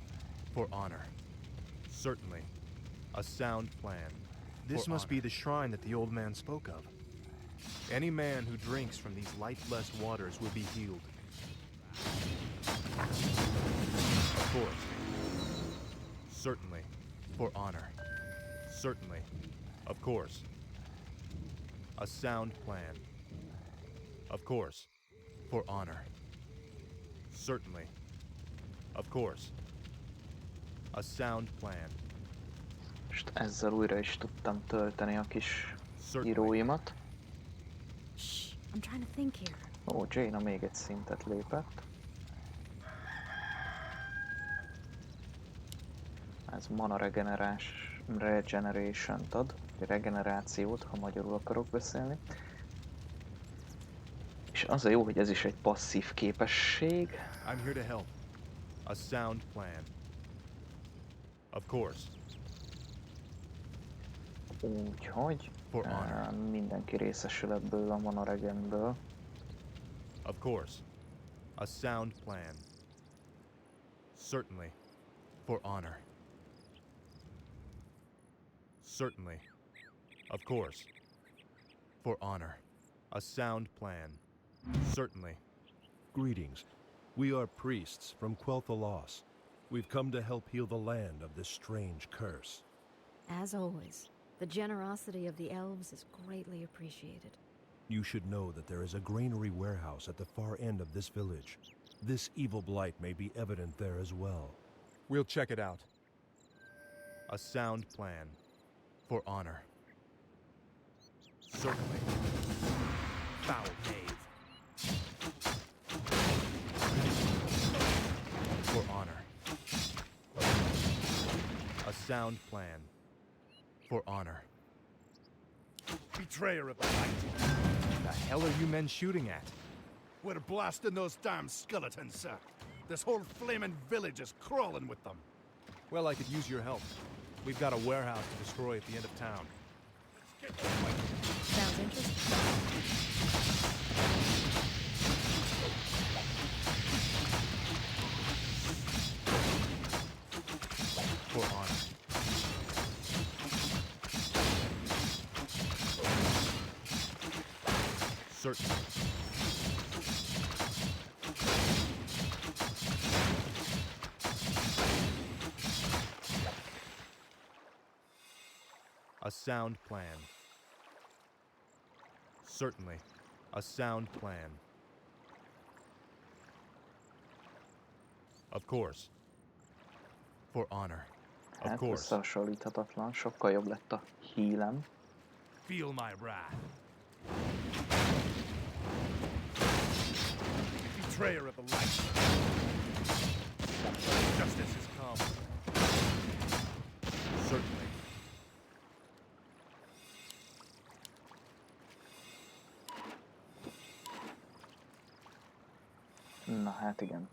For honor. Certainly. A sound plan. This must be the shrine that the old man spoke of. Any man who drinks from these lifeless waters will be healed. Of course. Certainly. For honor. Certainly. Of course. A sound plan. Of course. For honor. Certainly. Of course. A sound plan. Most ezzel újra is tudtam tölteni a kis íróimat. I'm trying to think here. Ó, Jaina még egy szintet lépett. Ez mana regeneration-t ad, regenerációt, ha magyarul akarok beszélni. És az a jó, hogy ez is egy passzív képesség. I'm here to help. A sound plan. Of course. Úgyhogy mindenki részesül ebből a mana regenből. Of course. A sound plan. Certainly. For honor. Certainly. Of course. For honor. A sound plan. Certainly. Greetings. We are priests from Quel'Thalas. We've come to help heal the land of this strange curse. As always, the generosity of the elves is greatly appreciated. You should know that there is a granary warehouse at the far end of this village. This evil blight may be evident there as well. We'll check it out. A sound plan. For honor. Certainly. Foul knave. For honor. A sound plan. For honor. Betrayer of the light. The hell are you men shooting at? We're blasting those damn skeletons, sir. This whole flaming village is crawling with them. Well, I could use your help. We've got a warehouse to destroy at the end of town. Sounds interesting. For honor. Certainly. A sound plan. Certainly. A sound plan. Of course. For honor. Of Hát course. összehasonlíthatatlan, sokkal jobb lett a healem. Feel my wrath. Betrayer of the light. Justice has come. Certainly. Na hát igen.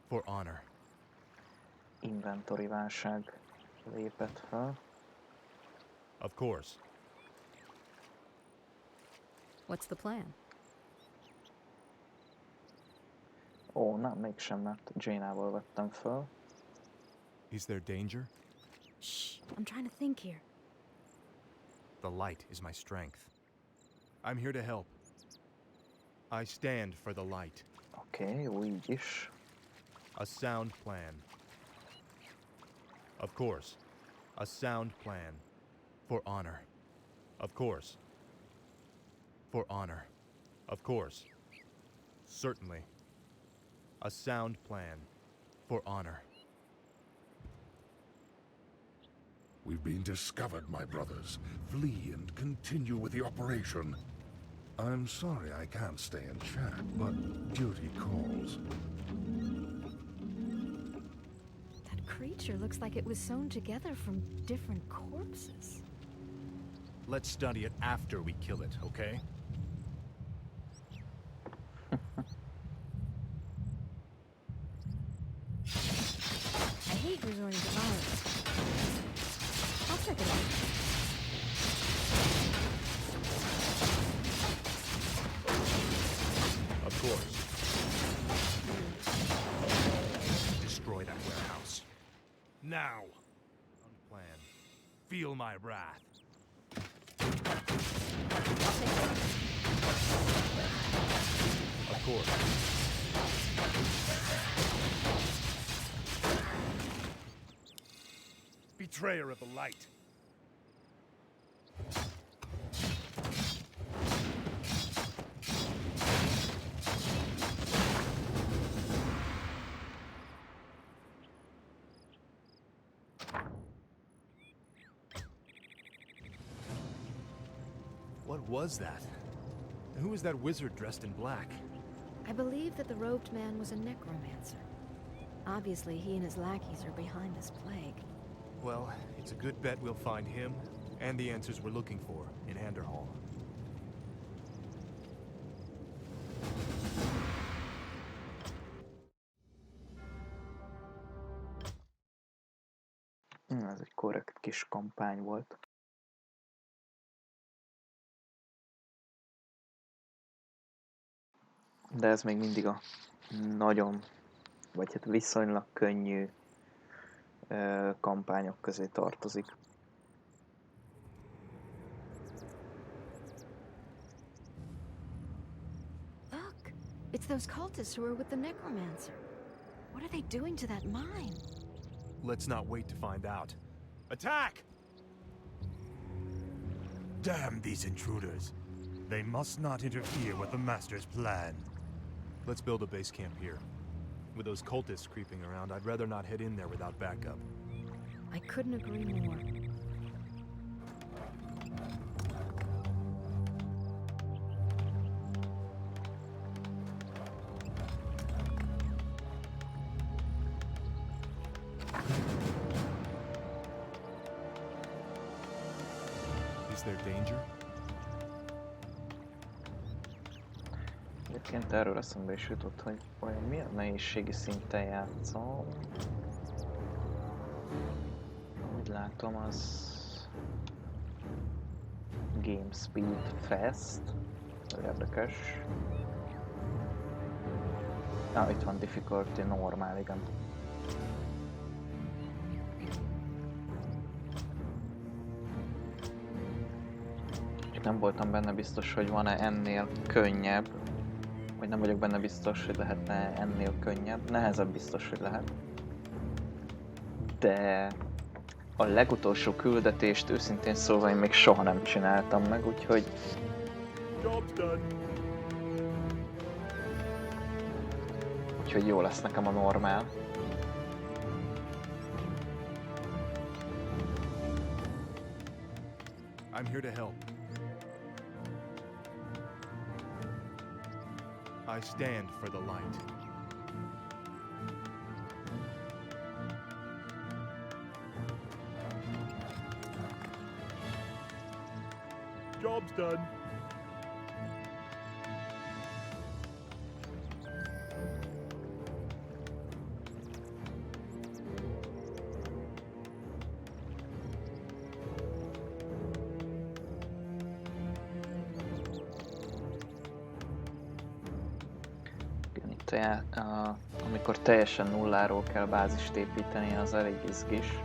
For honor. inventory válság lépett fel. Of course. What's the plan? Ó, nem, mégsem, mert Jaina-val vettem föl. Is there danger? Shh, I'm trying to think here. The light is my strength. I'm here to help. I stand for the light. Oké, jó, így is. A sound plan. Of course. A sound plan. For honor. Of course. For honor. Of course. Certainly. A sound plan. For honor. We've been discovered, my brothers. Flee and continue with the operation. I'm sorry I can't stay and chat, but duty calls. That creature looks like it was sewn together from different corpses. Let's study it after we kill it, okay? I hate resorting to violence. I'll check it out. Of course. Destroy that warehouse. Now! Plan. Feel my wrath. Of course. Betrayer of the light. What was that? Who is that wizard dressed in black? I believe that the robed man was a necromancer. Obviously, he and his lackeys are behind this plague. Well, it's a good bet we'll find him and the answers we're looking for in Anderhall. Ez egy korrekt kis kampány volt. De ez még mindig a nagyon, vagy hát viszonylag könnyű kampányok közé tartozik. Look, it's those cultists who are with the necromancer. What are they doing to that mine? Let's not wait to find out. Attack! Damn these intruders. They must not interfere with the Master's plan. Let's build a base camp here. With those cultists creeping around, I'd rather not head in there without backup. I couldn't agree more. Is there danger? Egyébként erről eszembe is jutott, hogy vajon milyen nehézségi szinten játszom. Úgy látom, az Game Speed Fast. Érdekes. Itt van Difficulty normál, igen. Nem voltam benne biztos, hogy van-e ennél könnyebb. Vagy nem vagyok benne biztos, hogy lehetne ennél könnyebb. Nehezebb biztos, hogy lehet. De a legutolsó küldetést őszintén szóval én még soha nem csináltam meg, úgyhogy... Úgyhogy jó lesz nekem a normál. I'm here to help. I stand for the light. Job's done. amikor teljesen nulláról kell bázist építeni, az elég izgis.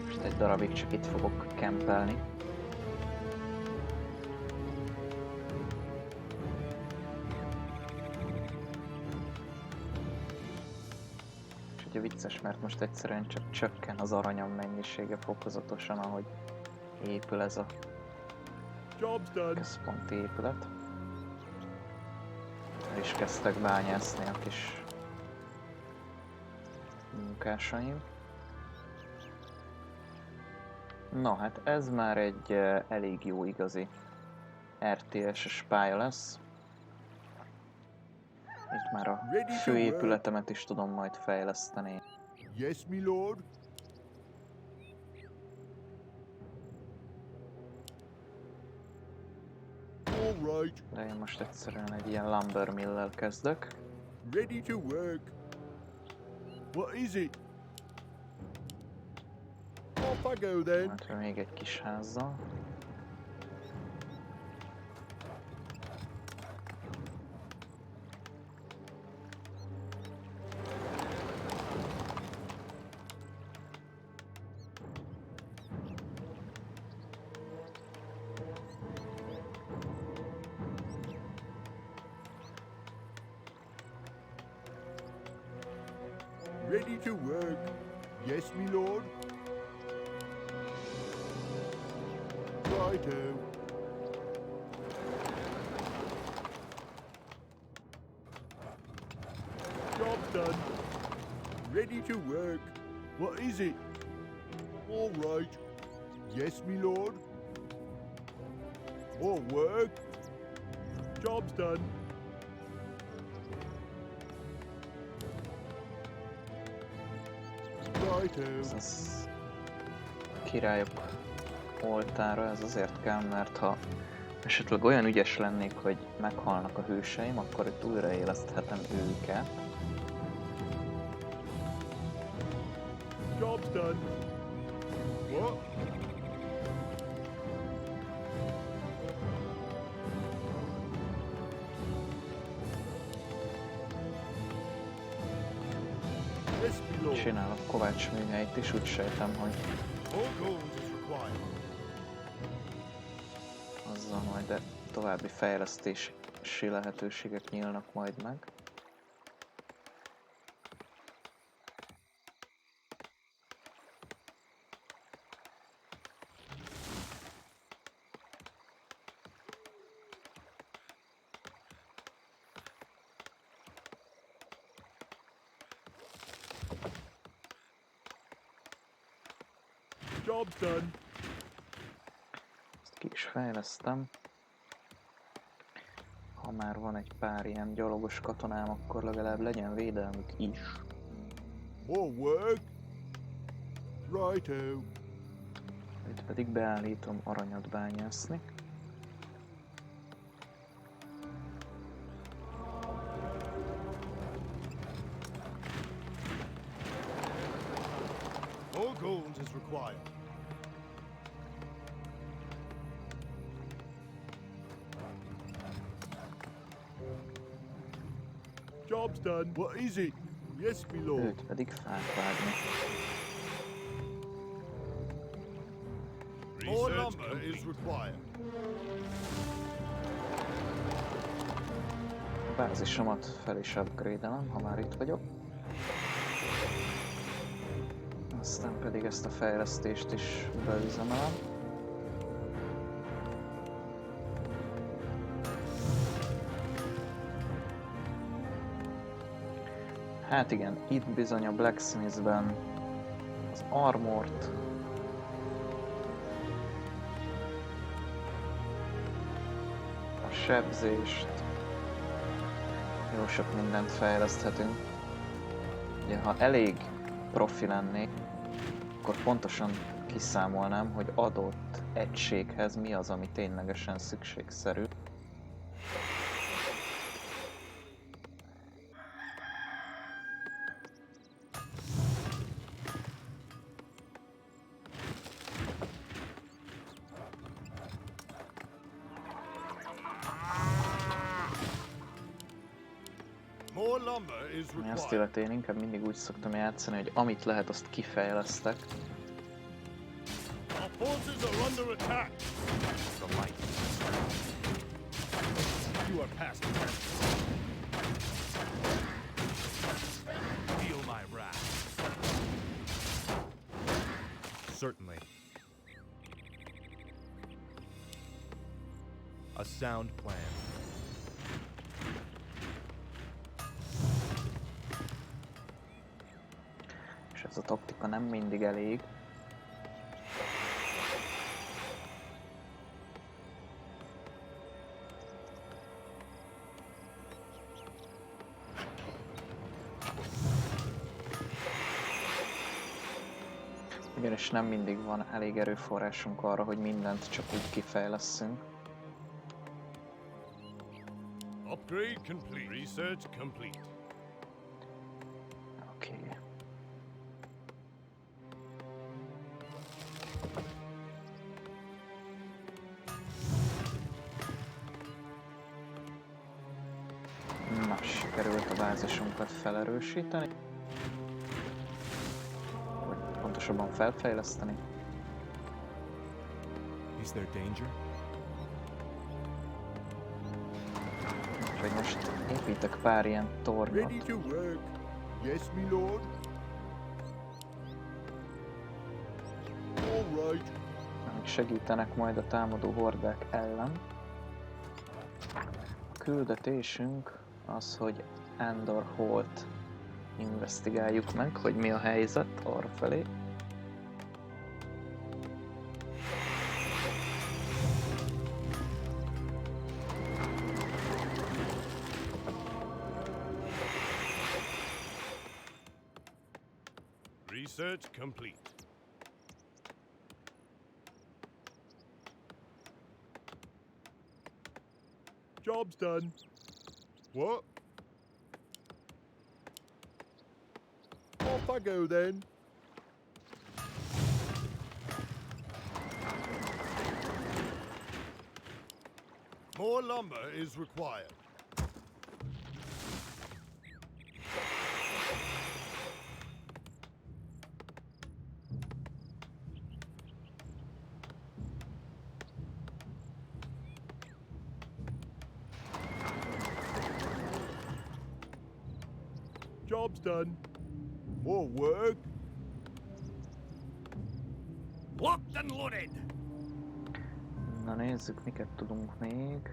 Most egy darabig csak itt fogok kempelni. És ugye vicces, mert most egyszerűen csak csökken az aranyam mennyisége fokozatosan, ahogy épül ez a központi épület. El is kezdtek bányászni a kis munkásaim. Na hát ez már egy elég jó igazi RTS-es pálya lesz. Itt már a főépületemet is tudom majd fejleszteni. Yes, my lord. All right. De én most egyszerűen egy ilyen lumber mill-lel kezdek. Ready to work. What is it? Off I go then. Hát még egy kis házzal. Ready to work. Yes, my lord. Righto. Job's done. Ready to work. What is it? All right. Yes, my lord. More work. Job's done. Ez királyok oltára, ez azért kell, mert ha esetleg olyan ügyes lennék, hogy meghalnak a hőseim, akkor itt újraéleszthetem őket. Job's done. What? Csinálok kovácsműhelyt is, úgy sejtem, hogy azzal majd további fejlesztési lehetőségek nyílnak majd meg. Job's done. Ezt ki is fejlesztem. Ha már van egy pár ilyen gyalogos katonám, akkor legalább legyen védelmük is. More work. Righto. Itt pedig beállítom aranyat bányászni. More gold is required. Job's done. What is it? Yes, my lord. Őt pedig fát vágni. More lumber is required. A bázisomat fel is upgrade-elem, ha már itt vagyok. Aztán pedig ezt a fejlesztést is beüzemelem. Hát igen, itt bizony a Blacksmithben az armort, a sebzést, jó sok mindent fejleszthetünk. Ugye, ha elég profi lennék, akkor pontosan kiszámolnám, hogy adott egységhez mi az, ami ténylegesen szükségszerű. More lumber is Mi azt required. illeti, én inkább mindig úgy szoktam játszani, hogy amit lehet, azt kifejlesztek. Our forces are under attack. The light. You are past defense. Feel my wrath. Certainly. A sound plan. És ez a taktika nem mindig elég. Ugyanis nem mindig van elég erőforrásunk arra, hogy mindent csak úgy kifejlesszünk. Upgrade complete. Research complete. Oké. Okay. Na, sikerült a bázisunkat felerősíteni. Vagy pontosabban felfejleszteni. Is there danger? Úgyhogy most építek pár ilyen tornyot. Ready to work. Yes, my lord. All right. Amik segítenek majd a támadó hordák ellen. A küldetésünk az, hogy Endor Holt investigáljuk meg, hogy mi a helyzet arrafelé. Research complete. Job's done. What? Off I go then. More lumber is required. Job's done. More work. Locked and loaded. Na nézzük, miket tudunk még.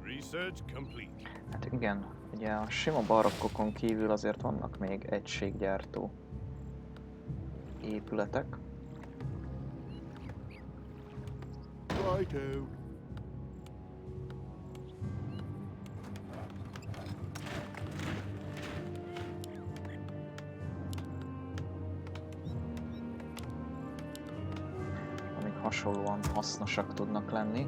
Research complete. Hát igen, ugye a sima barakkokon kívül azért vannak még egységgyártó épületek. Righto. Amik hasonlóan hasznosak tudnak lenni.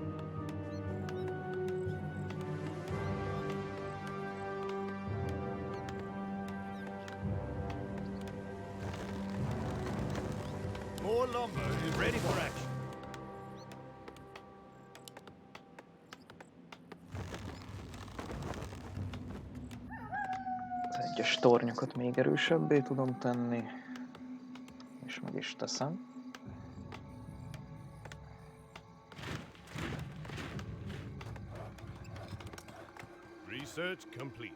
More lumber is ready for action. Az egyes tornyokat még erősebbé tudom tenni, és meg is teszem. Research complete.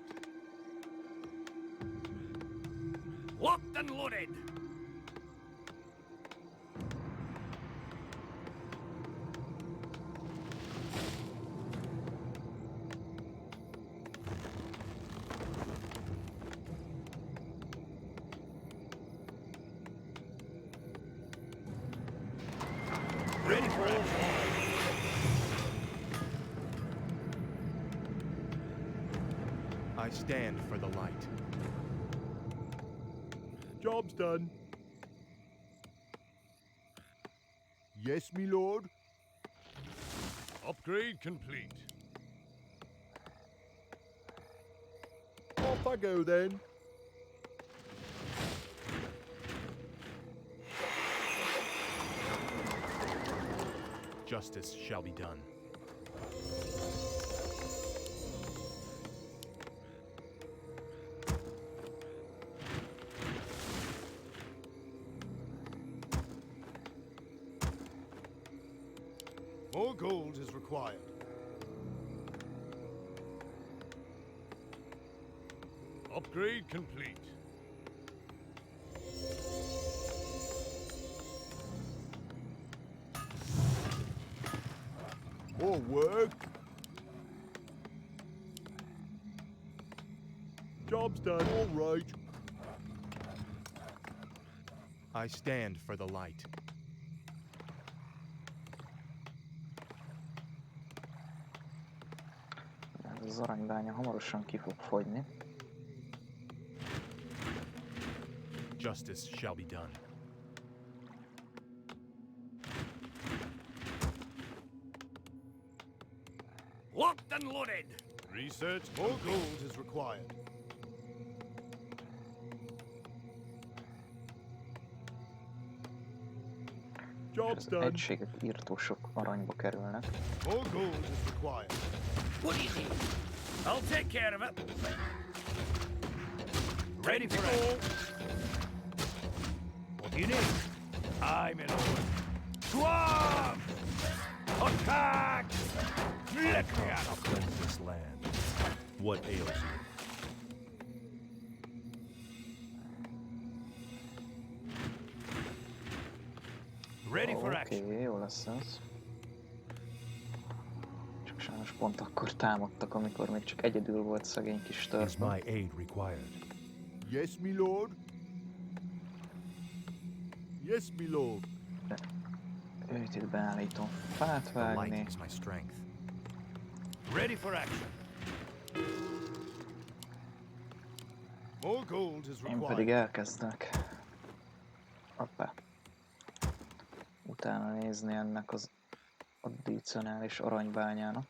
Locked and loaded. Ready for action. I stand for the light. Job's done. Yes, me lord. Upgrade complete. Off I go then. Justice shall be done. More gold is required. Upgrade complete. More work. Job's done. All right. I stand for the light. Ez az aranybánya hamarosan ki fog fogyni. Justice shall be done. Locked and loaded. Research. More gold is required. És az egységek írtó sok aranyba kerülnek. More gold is required. What do you need? I'll take care of it. Ready for it. What do you need? I'm in order. Swarm! Attack! Let me out! Cleanse this land. What ails you? Ready for action. Oké, jó lesz ez. Csak sajnos pont akkor támadtak, amikor még csak egyedül volt szegény kis Is törpe. my aid required? Yes, my lord. Yes, my lord. Őt itt beállítom fát The vágni. light is my strength. Ready for action. More gold is Én pedig required. elkezdek hoppá, utána nézni ennek az addicionális aranybányának.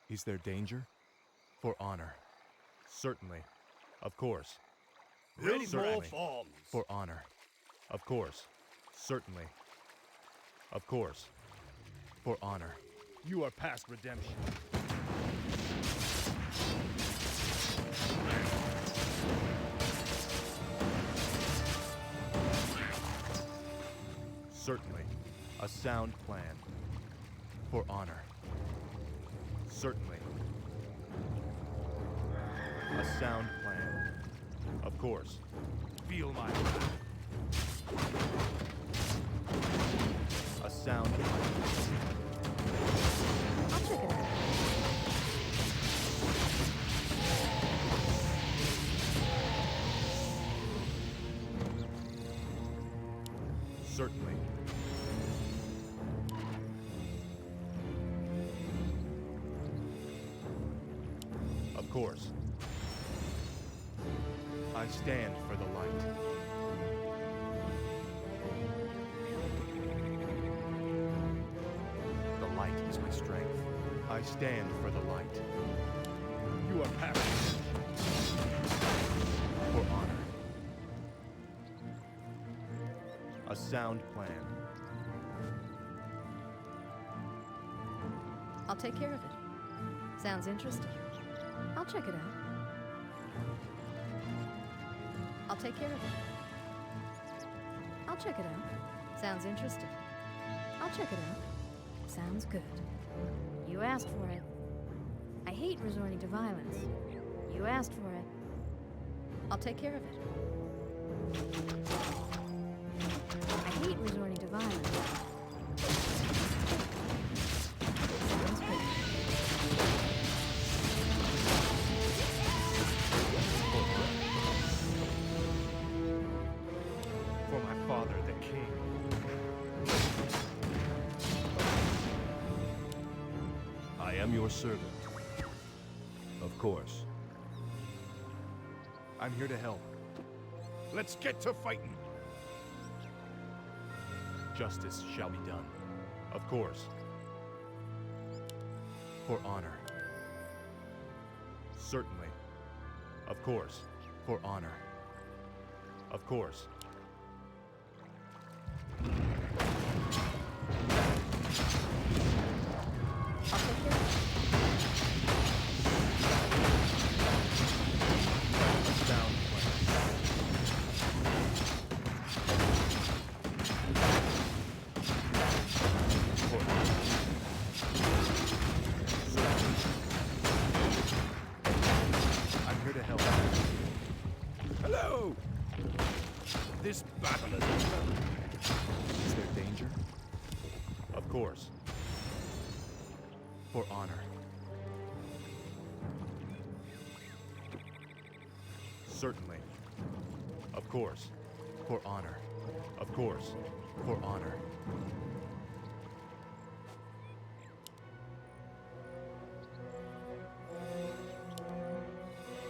Is there danger? For honor. Certainly. Of course. Build more Certainly. farms. For honor. Of course. Certainly. Of course. For honor. You are past redemption. Certainly. A sound plan. For honor. Certainly. A sound plan. Of course. Feel my wrath. A sound plan. I'll check it out. Certainly. Of course. I stand for the light. The light is my strength. I stand for the light. You are past. For honor. A sound plan. I'll take care of it. Sounds interesting. I'll check it out. I'll take care of it. I'll check it out. Sounds interesting. I'll check it out. Sounds good. You asked for it. I hate resorting to violence. You asked for it. I'll take care of it. I hate resorting to violence. Sounds good. For my father, the king. I am your servant. Of course. I'm here to help. Let's get to fighting. Justice shall be done. Of course. For honor. Certainly. Of course. For honor. Of course. Hello! This battle is over. Is there danger? Of course. For honor. Certainly. Of course. For honor. Of course. For honor.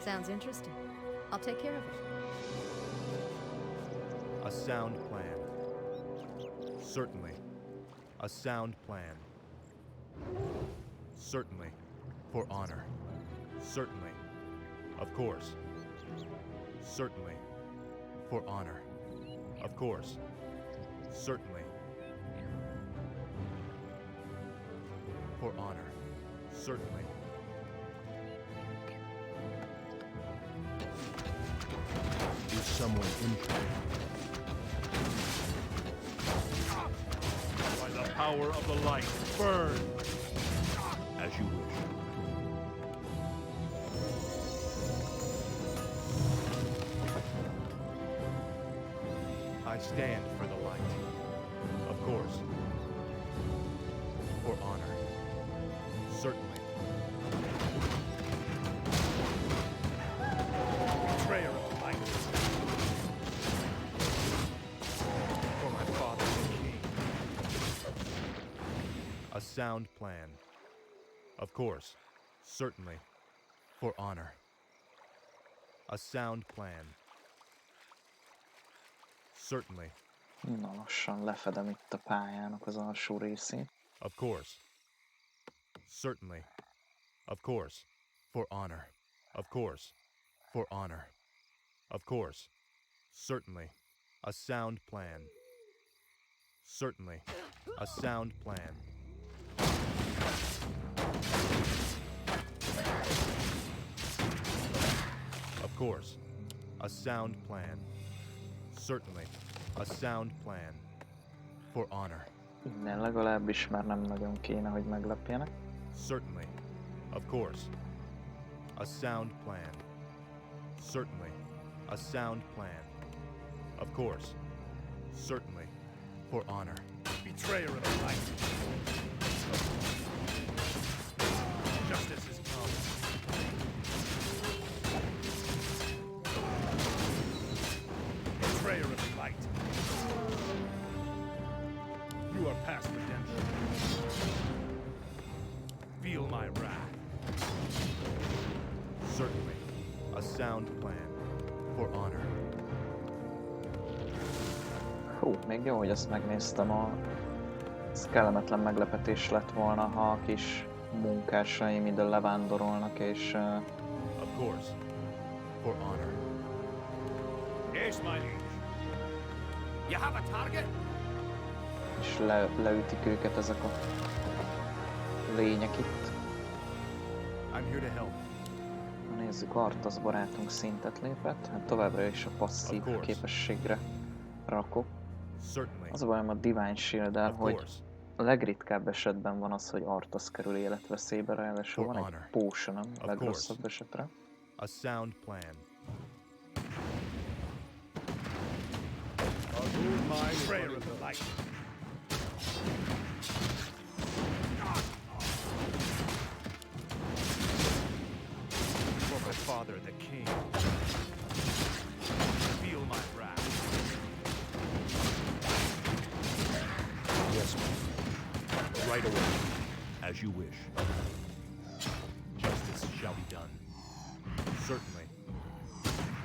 Sounds interesting. I'll take care of it. A sound plan. Certainly. A sound plan. Certainly. For honor. Certainly. Of course. Certainly. For honor. Of course. Certainly. For honor. Certainly. Is someone injured? By the power of the light, burn! As you wish. I stand for the light. Of course. For honor. Certainly. Betrayer of the light. For my father, the king. A sound plan. Of course. Certainly. For honor. A sound plan. Certainly. Na, lassan lefedem itt a pályának az alsó részét. Of course. Certainly. Of course. For honor. Of course. For honor. Of course. Certainly. A sound plan. Certainly. A sound plan. Of course. A sound plan. Certainly. A sound plan. For honor. Innen legalábbis már nem nagyon kéne, hogy meglepjenek. Certainly. Of course. A sound plan. Certainly. A sound plan. Of course. Certainly. For honor. Betrayer of the light. Justice is come. Betrayer of the light. You are past redemption. Feel my wrath. Certainly. A sound plan. For honor. Hú, még jó, hogy ezt megnéztem. Ez kellemetlen meglepetés lett volna, ha a kis munkásaim ide levándorolnak, és... Of course. For honor. Yes, my liege. You have a target? és leütik őket ezek a lények itt. I'm here to help. Nézzük, Artasz barátunk szintet lépett, hát továbbra is a passzív képességre rakok. Az a bajom a Divine Shield-el, hogy a legritkább esetben van az, hogy Artasz kerül életveszélybe, ráadásul van egy potion-om a legrosszabb esetre. A sound plan. My prayer of the light. For my father, the king. Feel my wrath. Yes, ma'am. Right away. As you wish. Justice shall be done. Certainly.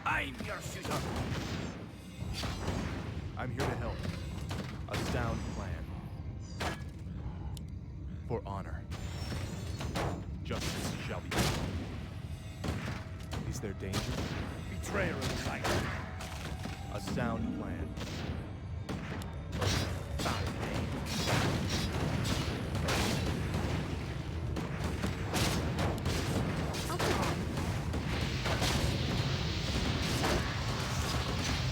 I'm your shooter. I'm here to help. A sound plan. For honor. Justice shall be done. Is there danger? Betrayer of the light. A sound plan. Foul name.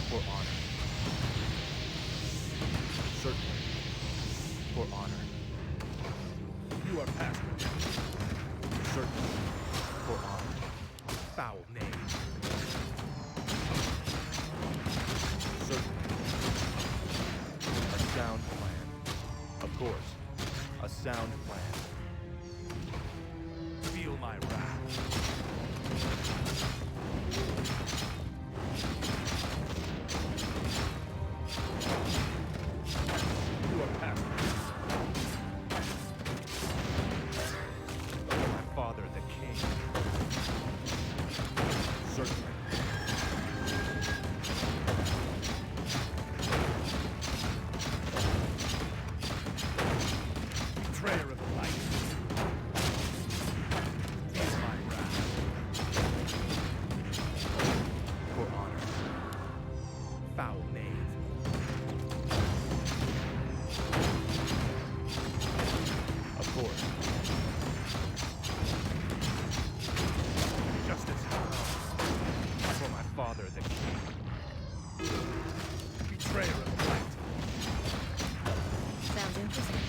For honor. Certainly. For honor. You are past redemption. Certainly. For honor. Foul name. sound plan. Feel my wrath. You are passive. My father, the king. Certainly. Betrayer of the light. Feel my wrath. For honor. Foul knave. Of course. Justice. For my father, the king. Betrayer of the light. Sounds interesting.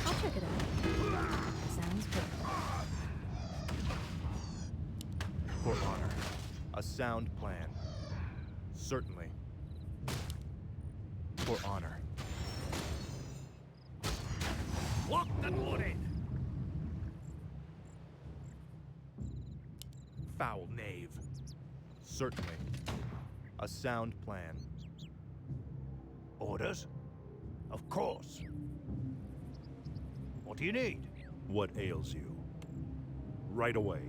I'll check it out. Sounds good. For honor. A sound plan. Certainly. For honor. Locked and loaded. Foul knave. Certainly. A sound plan. Orders? Of course. What do you need? What ails you? Right away.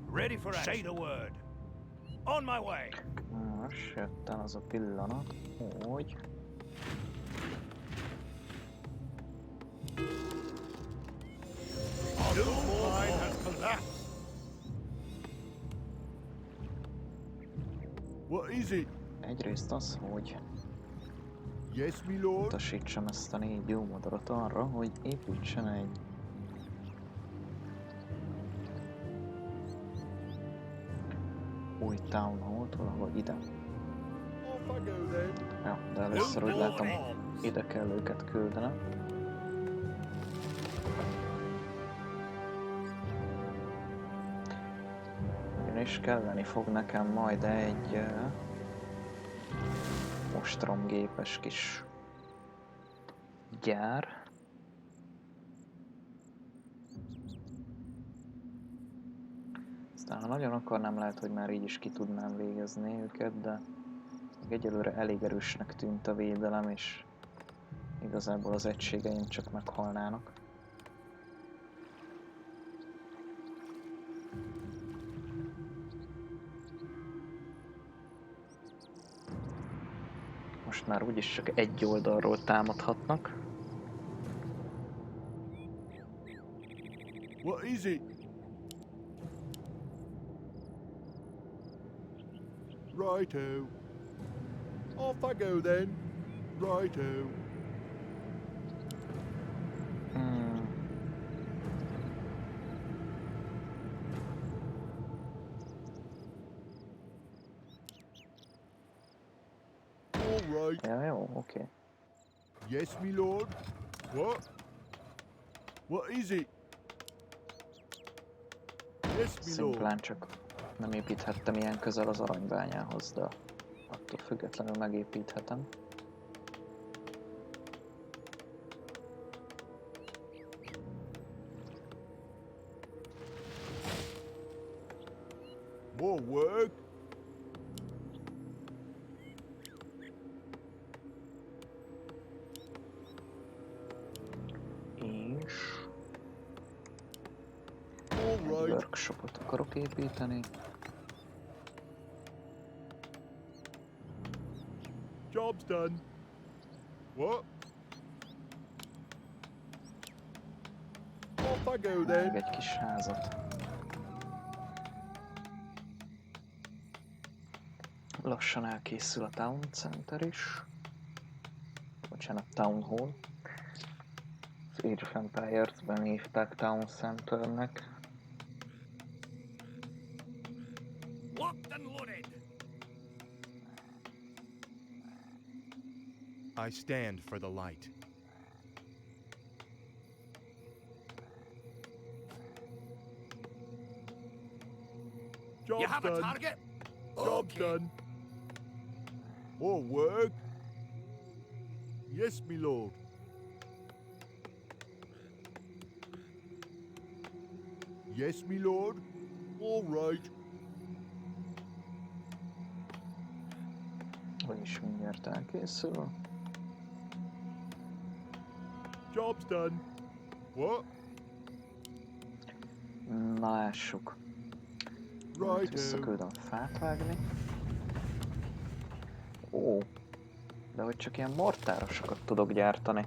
Ready for action. Say the word. On my way. Most jött el az a pillanat, hogy... New line has collapsed. What is it? Egyrészt az, hogy Yes, my lord. utasítsam ezt a 4 jó madarat arra, hogy építsen egy új town hall-t valahol ide. Ja, de először úgy látom, ide kell őket küldenem. Ugyanis kelleni fog nekem majd egy ostromgépes kis gyár. Aztán ha nagyon akarnám, lehet, hogy már így is ki tudnám végezni őket, de egyelőre elég erősnek tűnt a védelem, és igazából az egységeim csak meghalnának. Most már úgyis csak egy oldalról támadhatnak. What is it? Righto. Off I go then. Righto. All right. Ja, jó, oké. Yes, my lord. What? What is it? Yes, my lord. Szimplán csak nem építhettem ilyen közel az aranybányához, de attól függetlenül megépíthetem. More work? És All egy right. workshopot akarok építeni. Job's done. What? Off I go Még then. egy kis házat. Lassan elkészül a Town Center is. Bocsánat, Town Hall. Az Age of Empires-ben hívták Town Centernek. Locked and loaded. I stand for the light. Job's You have done. a target? Job's done. More work? Yes, my lord. Yes, my lord. All right. És mindjárt elkészül. Job's done. What? Na lássuk. Majd visszaküldöm fát vágni. Ó, de hogy csak ilyen mortárosokat tudok gyártani.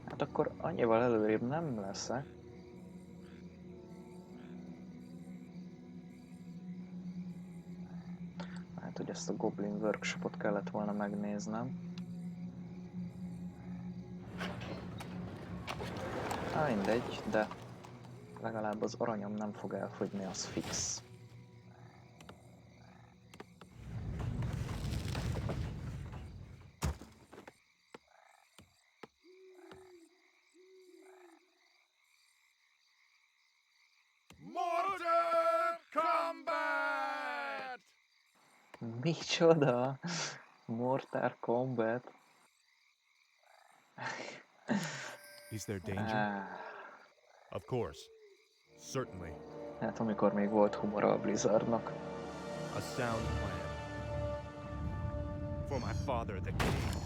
Hát akkor annyival előrébb nem leszek. Hát, hogy ezt a Goblin Workshopot kellett volna megnéznem. Mindegy, de legalább az aranyom nem fog elfogyni, az fix. Mortar combat! Micsoda? Mortar Combat? Is there danger? Of course. Certainly. Hát amikor még volt humora a Blizzardnak. A sound plan. For my father, the king.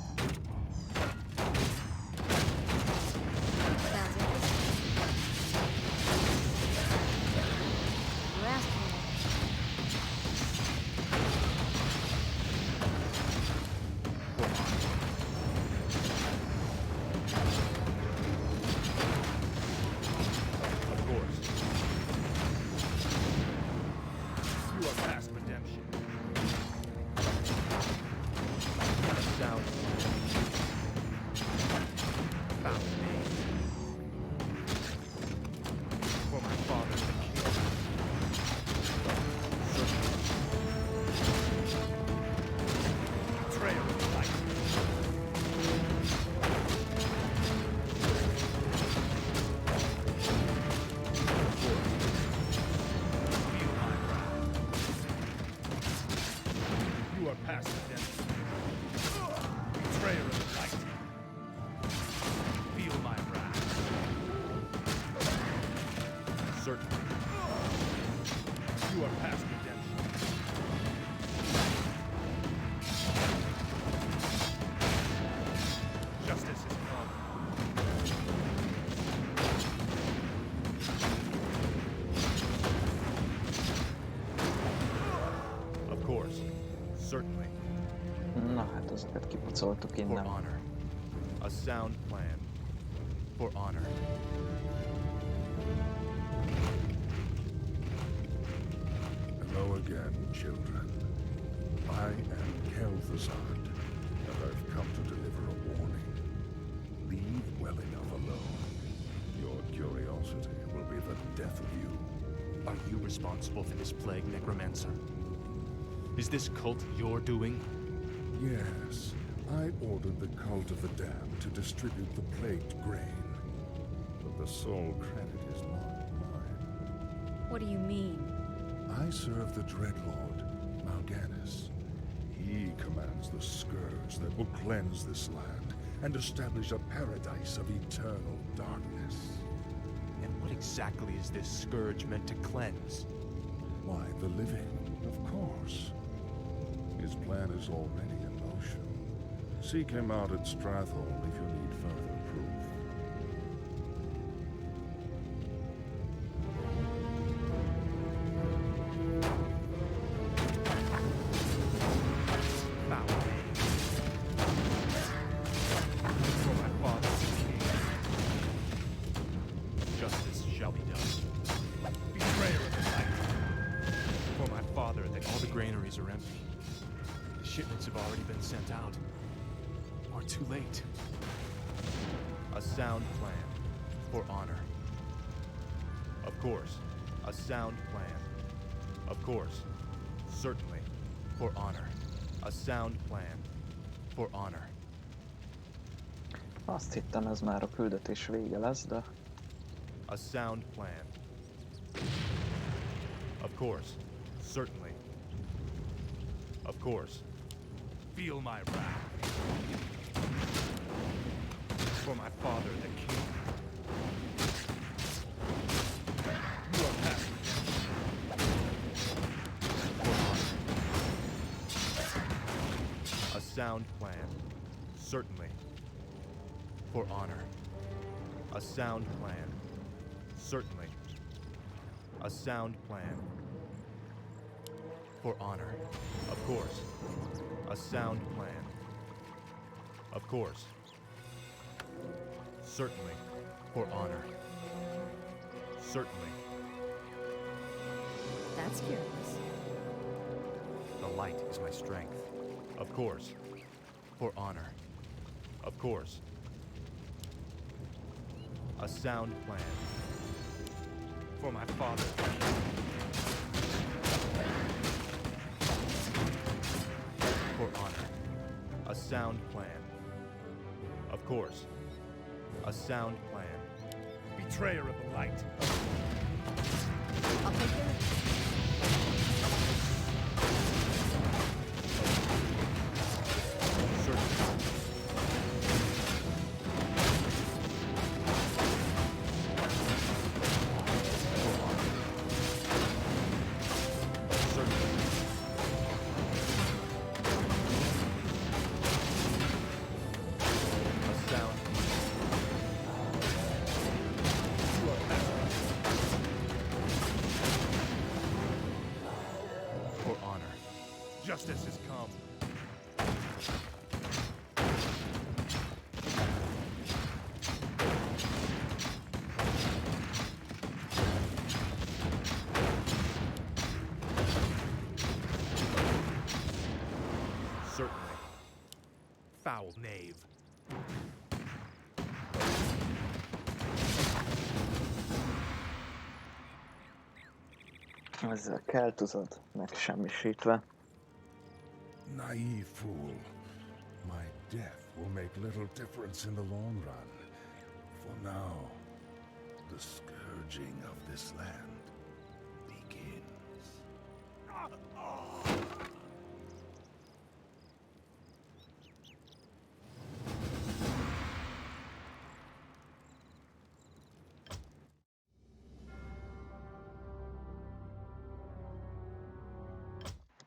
Na hát ezeket kipucoltuk innen. For honor. A sound plan. For honor. Hello again, children. I am Kel'Thuzad, and I've come to deliver a warning. Leave well enough alone. Your curiosity will be the death of you. Are you responsible for this plague, Necromancer? Is this cult your doing? Yes, I ordered the Cult of the Damned to distribute the plagued grain. But the sole credit is not mine. What do you mean? I serve the Dreadlord, Mal'Ganis. He commands the scourge that will cleanse this land and establish a paradise of eternal darkness. And what exactly is this scourge meant to cleanse? Why, the living, of course. His plan is already in motion. Seek him out at Stratholme if you need further proof. For my father, the king. Justice shall be done. Betrayer of the light. For my father, that all the granaries are empty. The shipments have already been sent out. Or too late. A sound plan. For honor. Of course. A sound plan. Of course. Certainly. For honor. A sound plan. For honor. Azt hittem, ez már a küldetés vége lesz, de... A sound plan. Of course. Certainly. Of course. Feel my wrath. For my father, the king. You are past. A sound plan. Certainly. For honor. A sound plan. Certainly. A sound plan. For honor. Of course. A sound plan. Of course. Certainly. For honor. Certainly. That's curious. The light is my strength. Of course. For honor. Of course. A sound plan. For my father. For honor. A sound plan. Of course. A sound plan. Betrayer of the light. I'll take care of it. Justice has come. Certainly. Foul knave. Ezzel keltuzod, megsemmisítve. Naive fool. My death will make little difference in the long run. For now, the scourging of this land begins.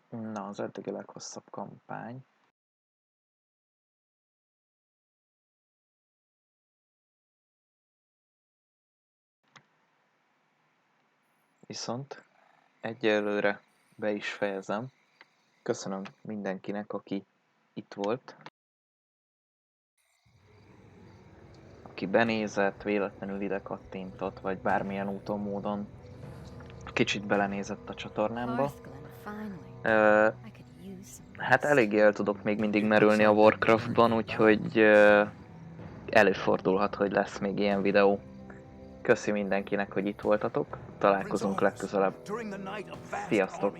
Na, az eddigi leghosszabb kampány. Viszont egyelőre be is fejezem. Köszönöm mindenkinek, aki itt volt. Aki benézett, véletlenül ide kattintott, vagy bármilyen úton, módon kicsit belenézett a csatornámba. Hát eléggé el tudok még mindig merülni a Warcraftban, úgyhogy előfordulhat, hogy lesz még ilyen videó. Köszi mindenkinek, hogy itt voltatok. Találkozunk legközelebb. Sziasztok!